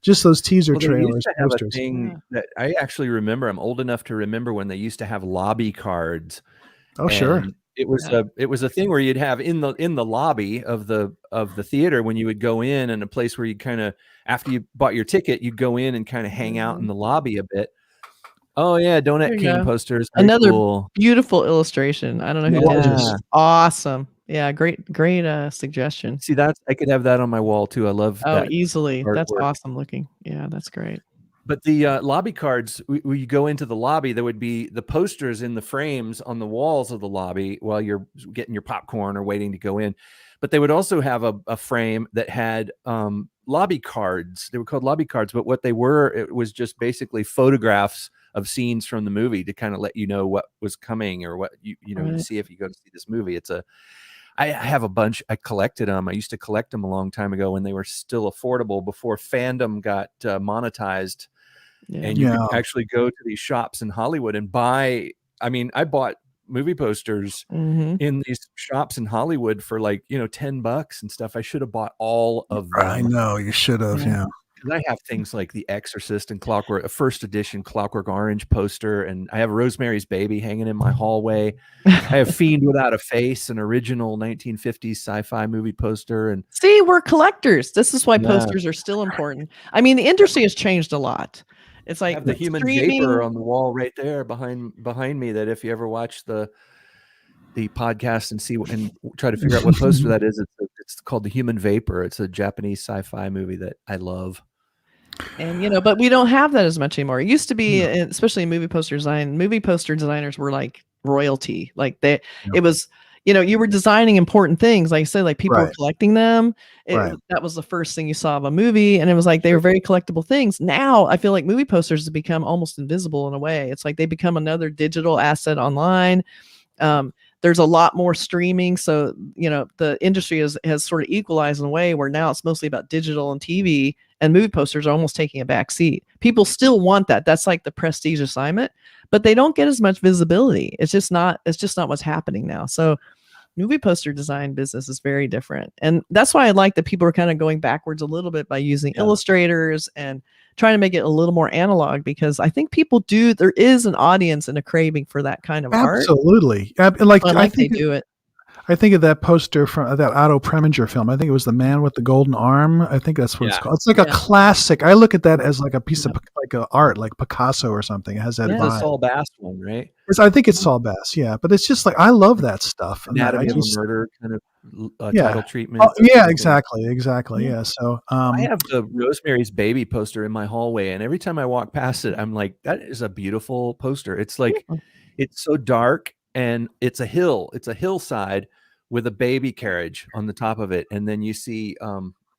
just those teaser trailers. Have a thing that I actually remember. I'm old enough to remember when they used to have lobby cards. Oh, sure. It was a thing where you'd have in the lobby of the theater when you would go in, and a place where you kind of, after you bought your ticket, you'd go in and kind of hang out in the lobby a bit. Oh yeah, Donut King posters. Another beautiful illustration. I don't know who did this. Awesome. Yeah, great suggestion. See, I could have that on my wall too. I love that. Easily. That's awesome looking. Yeah, that's great. But the lobby cards, when you go into the lobby, there would be the posters in the frames on the walls of the lobby while you're getting your popcorn or waiting to go in. But they would also have a frame that had lobby cards. They were called lobby cards, but what they were, it was just basically photographs of scenes from the movie to kind of let you know what was coming or what to see if you go to see this movie. I have a bunch. I collected them. I used to collect them a long time ago when they were still affordable before fandom got monetized. And you could actually go to these shops in Hollywood and buy. I mean, I bought movie posters in these shops in Hollywood for like, $10 and stuff. I should have bought all of them. I know you should have. Yeah. I have things like The Exorcist and a first edition Clockwork Orange poster, and I have Rosemary's Baby hanging in my hallway. I have Fiend Without a Face, an original 1950s sci-fi movie poster. And see, we're collectors. This is why posters are still important. I mean, the industry has changed a lot. It's like I have the human vapor on the wall right there behind me. That if you ever watch the podcast and try to figure out what poster that is, it's called The Human Vapor. It's a Japanese sci-fi movie that I love. And but we don't have that as much anymore. It used to be, especially in movie poster design. Movie poster designers were like royalty. Like it was, you were designing important things. Like I said, like people were Right. collecting them. Right. That was the first thing you saw of a movie. And it was like, they were very collectible things. Now I feel like movie posters have become almost invisible in a way. It's like they become another digital asset online. There's a lot more streaming. So, the industry has sort of equalized in a way where now it's mostly about digital and TV, and movie posters are almost taking a back seat. People still want that. That's like the prestige assignment, but they don't get as much visibility. It's just not what's happening now. So movie poster design business is very different. And that's why I like that people are kind of going backwards a little bit by using illustrators and trying to make it a little more analog, because I think there is an audience and a craving for that kind of art. Absolutely. Like, I think they do it. I think of that poster from that Otto Preminger film. I think it was The Man with the Golden Arm. I think that's what it's called. It's like a classic. I look at that as like a piece of like art, like Picasso or something. It has that It's vibe. a Saul Bass one, right? I think it's Saul Bass, but it's just like I love that stuff. Anatomy of a Murder kind of title treatment. Oh, yeah, exactly. Yeah. So I have the Rosemary's Baby poster in my hallway, and every time I walk past it, I'm like, that is a beautiful poster. It's like it's so dark, and it's a hill. It's a hillside with a baby carriage on the top of it, and then you see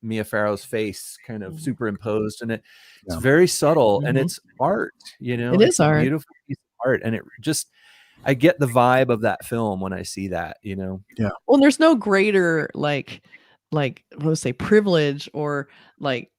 Mia Farrow's face kind of superimposed, and it's very subtle, and it's art. It is art. A beautiful piece of art, and it just. I get the vibe of that film when I see that, Yeah. Well, there's no greater let's say privilege or like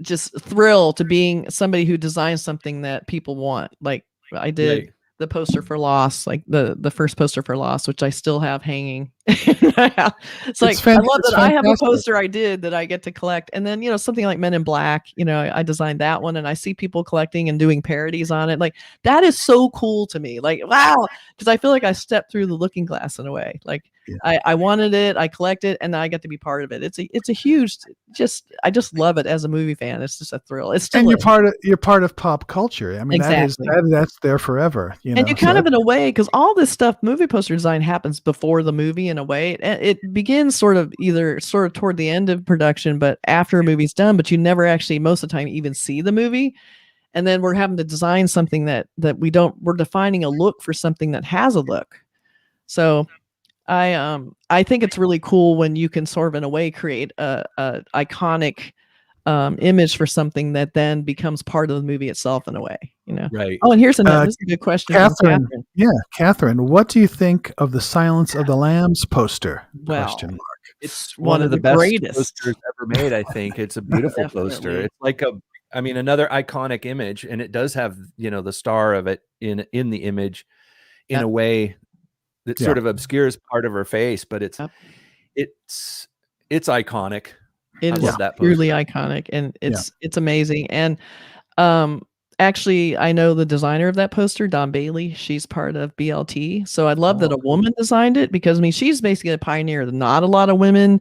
just thrill to being somebody who designs something that people want. Like I did the poster for Lost, like the first poster for Lost, which I still have hanging. It's like I love that I have a poster I did that I get to collect. And then something like Men in Black, I designed that one, and I see people collecting and doing parodies on it. Like that is so cool to me. Like wow, because I feel like I stepped through the looking glass in a way. Like I wanted it, I collected, and now I get to be part of it. It's a huge I just love it as a movie fan. It's just a thrill. It's still you're part of pop culture. I mean, exactly. that's there forever. And you kind of, in a way, because all this stuff, movie poster design happens before the movie in a way. It begins sort of toward the end of production, but after a movie's done, but you never actually, most of the time, even see the movie. And then we're having to design something that we're defining a look for something that has a look. So I think it's really cool when you can sort of, in a way, create a iconic image for something that then becomes part of the movie itself in a way, Right. Oh, and here's another this is a good question. Catherine. Yeah, Catherine, what do you think of the Silence of the Lambs poster? Well, it's one of the best posters ever made. I think it's a beautiful poster. It's like another iconic image, and it does have the star of it in the image in a way that sort of obscures part of her face, but it's iconic. It is truly iconic, and it's amazing. And actually, I know the designer of that poster, Don Bailey. She's part of BLT, so I love that a woman designed it, because she's basically a pioneer. Not a lot of women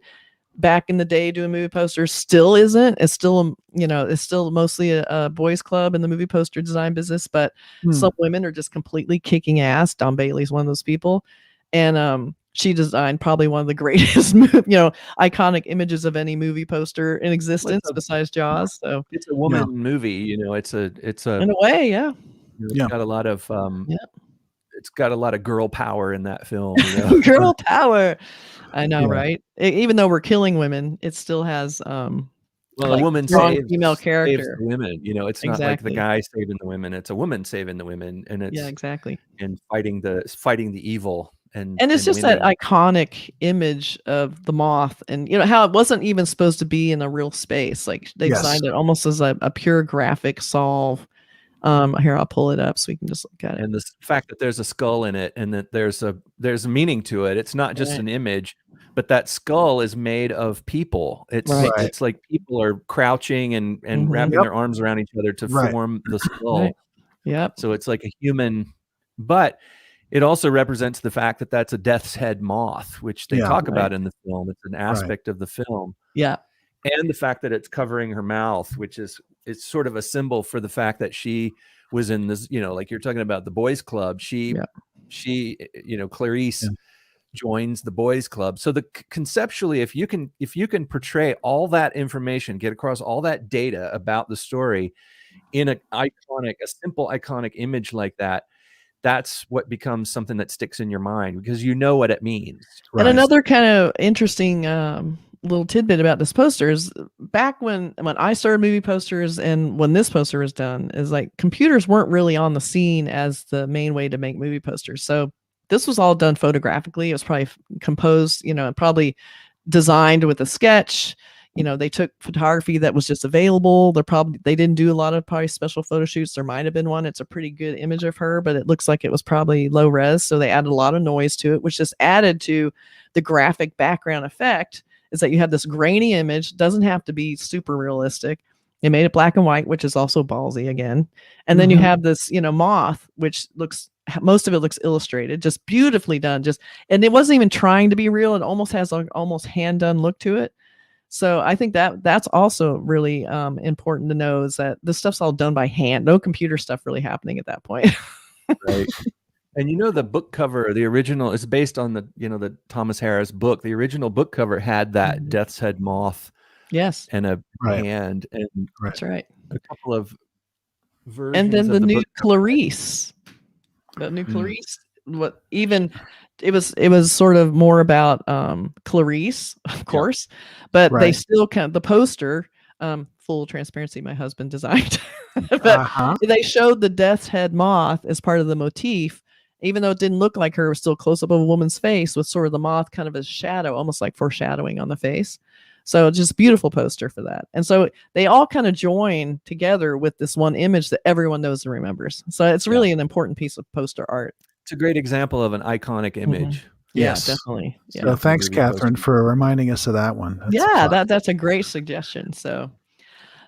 back in the day doing movie posters. Still isn't. It's still it's still mostly a boys club in the movie poster design business. But some women are just completely kicking ass. Don Bailey's one of those people, and she designed probably one of the greatest, iconic images of any movie poster in existence besides Jaws. So it's a woman movie, it's a in a way, it's got a lot of it's got a lot of girl power in that film. Girl power, I know, right? Even though we're killing women, it still has a woman saves female character. Saves the women. It's not like the guy saving the women; it's a woman saving the women, and it's exactly, and fighting the evil. And it's just women. that iconic image of the moth, and how it wasn't even supposed to be in a real space. Like they designed it almost as a pure graphic solve. Here, I'll pull it up so we can just look at it. And the fact that there's a skull in it, and that there's a meaning to it. It's not just an image, but that skull is made of people. It's like people are crouching and wrapping their arms around each other to form the skull. Yep. So it's like a human, but it also represents the fact that that's a death's head moth, which they talk about in the film. It's an aspect of the film. Yeah. And the fact that it's covering her mouth, which it's sort of a symbol for the fact that she was in this, like you're talking about the boys club. She Clarice joins the boys club. So conceptually, if you can portray all that information, get across all that data about the story in a simple iconic image like that, that's what becomes something that sticks in your mind because you know what it means. And another kind of interesting little tidbit about this poster is back when I started movie posters and when this poster was done is like computers weren't really on the scene as the main way to make movie posters. So this was all done photographically. It was probably composed, probably designed with a sketch. They took photography that was just available. They didn't do a lot of probably special photo shoots. There might have been one. It's a pretty good image of her, but it looks like it was probably low res. So they added a lot of noise to it, which just added to the graphic background effect is that you have this grainy image. Doesn't have to be super realistic. They made it black and white, which is also ballsy again. And then you have this, moth, which most of it looks illustrated, just beautifully done. And it wasn't even trying to be real. It almost has like almost hand done look to it. So I think that's also really important to know is that this stuff's all done by hand. No computer stuff really happening at that point. Right. And the book cover, the original is based on the Thomas Harris book. The original book cover had that death's head moth. Yes. And a hand. And that's right. A couple of versions. And then of the new book Clarice. The new Clarice. It was sort of more about Clarice, of course, but they still the poster, full transparency, my husband designed, but they showed the death's head moth as part of the motif, even though it didn't look like her. It was still close up of a woman's face with sort of the moth kind of as shadow, almost like foreshadowing on the face. So just beautiful poster for that. And so they all kind of join together with this one image that everyone knows and remembers. So it's really an important piece of poster art. It's a great example of an iconic image. Yes, yeah, definitely. Yeah. So thanks, Catherine, for reminding us of that one. That's a great suggestion. So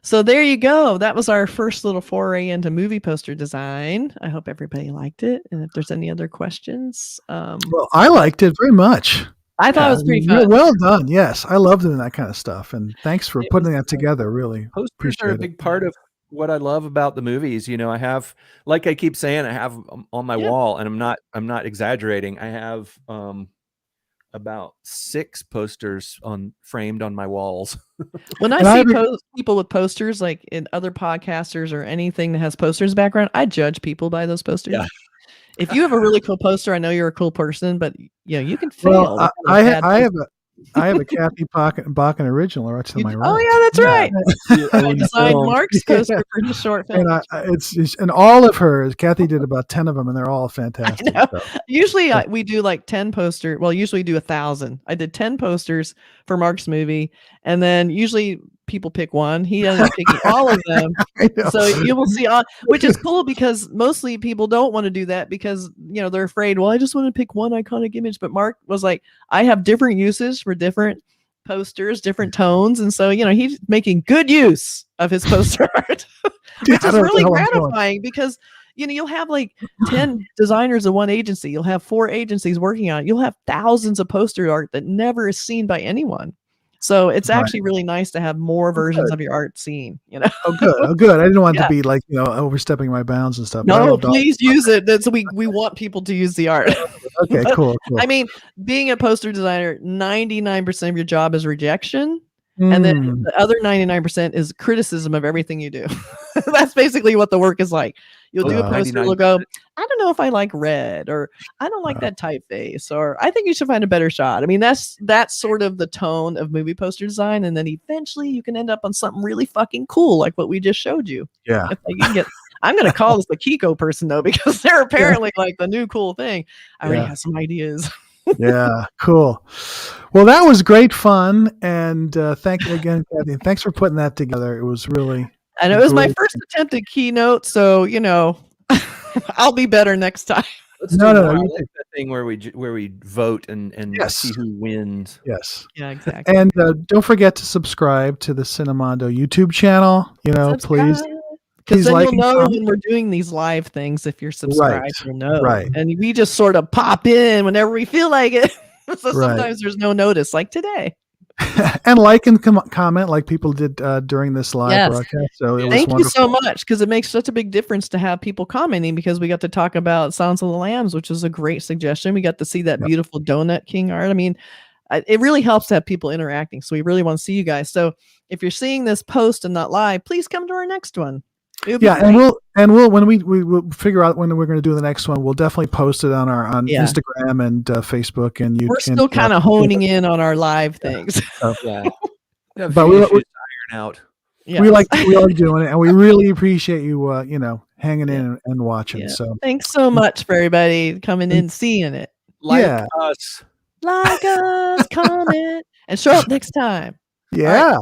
there you go. That was our first little foray into movie poster design. I hope everybody liked it. And if there's any other questions, well, I liked it very much. I thought it was pretty fun. Well done. Yes, I love doing that kind of stuff, and thanks for putting that together. Really, posters are a big part of what I love about the movies. I have, like I keep saying, I have on my wall, and I'm not exaggerating. I have about 6 posters framed on my walls. When I see people with posters, like in other podcasters or anything that has posters background, I judge people by those posters. Yeah. If you have a really cool poster, I know you're a cool person, but you can fail. Well, I have a Kathy Bakken original right to my right. Oh yeah, that's right. I designed Mark's poster for his short film. And all of hers, Kathy did about 10 of them, and they're all fantastic. So. Usually we do like 10 posters. Well, usually do 1,000. I did 10 posters for Mark's movie, and then usually people pick one. He ended up picking all of them. So you will see, which is cool because mostly people don't want to do that because they're afraid. Well, I just want to pick one iconic image. But Mark was like, I have different uses for different posters, different tones, and so he's making good use of his poster art, which is really gratifying because you'll have like 10 designers in one agency. You'll have 4 agencies working on it. You'll have thousands of poster art that never is seen by anyone. So it's actually really nice to have more versions of your art seen, Oh, good. I didn't want to be like, overstepping my bounds and stuff. No, please use it. That's we want people to use the art. Okay, cool. I mean, being a poster designer, 99% of your job is rejection. And then the other 99% is criticism of everything you do. That's basically what the work is like. You'll do a poster, you'll go, I don't know if I like red, or I don't like that typeface, or I think you should find a better shot. I mean, that's sort of the tone of movie poster design. And then eventually you can end up on something really fucking cool, like what we just showed you. Yeah. I'm going to call this the Kiko person, though, because they're apparently like the new cool thing. I already have some ideas. Yeah, cool. Well, that was great fun, and thank you again, Kathy. Thanks for putting that together. It was really, and it was my first attempt at keynote, so I'll be better next time. No. That thing where we vote and see who wins. Yes. Yeah, exactly. And don't forget to subscribe to the Cinemondo YouTube channel. Please. Because then you'll know when we're doing these live things. If you're subscribed, you'll know. Right. And we just sort of pop in whenever we feel like it. So sometimes there's no notice, like today. And like and comment like people did during this live broadcast. So thank you so much, because it makes such a big difference to have people commenting, because we got to talk about Silence of the Lambs, which is a great suggestion. We got to see that beautiful Donut King art. I mean, it really helps to have people interacting. So we really want to see you guys. So if you're seeing this post and not live, please come to our next one. It'll be Yeah, great. and we'll when we'll figure out when we're going to do the next one, we'll definitely post it on our Yeah. Instagram and Facebook and YouTube. We're still kind of honing in on our live things. Yeah. A But few we- issues to iron out. We like Yes. doing it, and we really appreciate you hanging in and watching. Yeah. So Thanks so much for everybody coming in, seeing it. Like us. Like us, comment, and show up next time. yeah.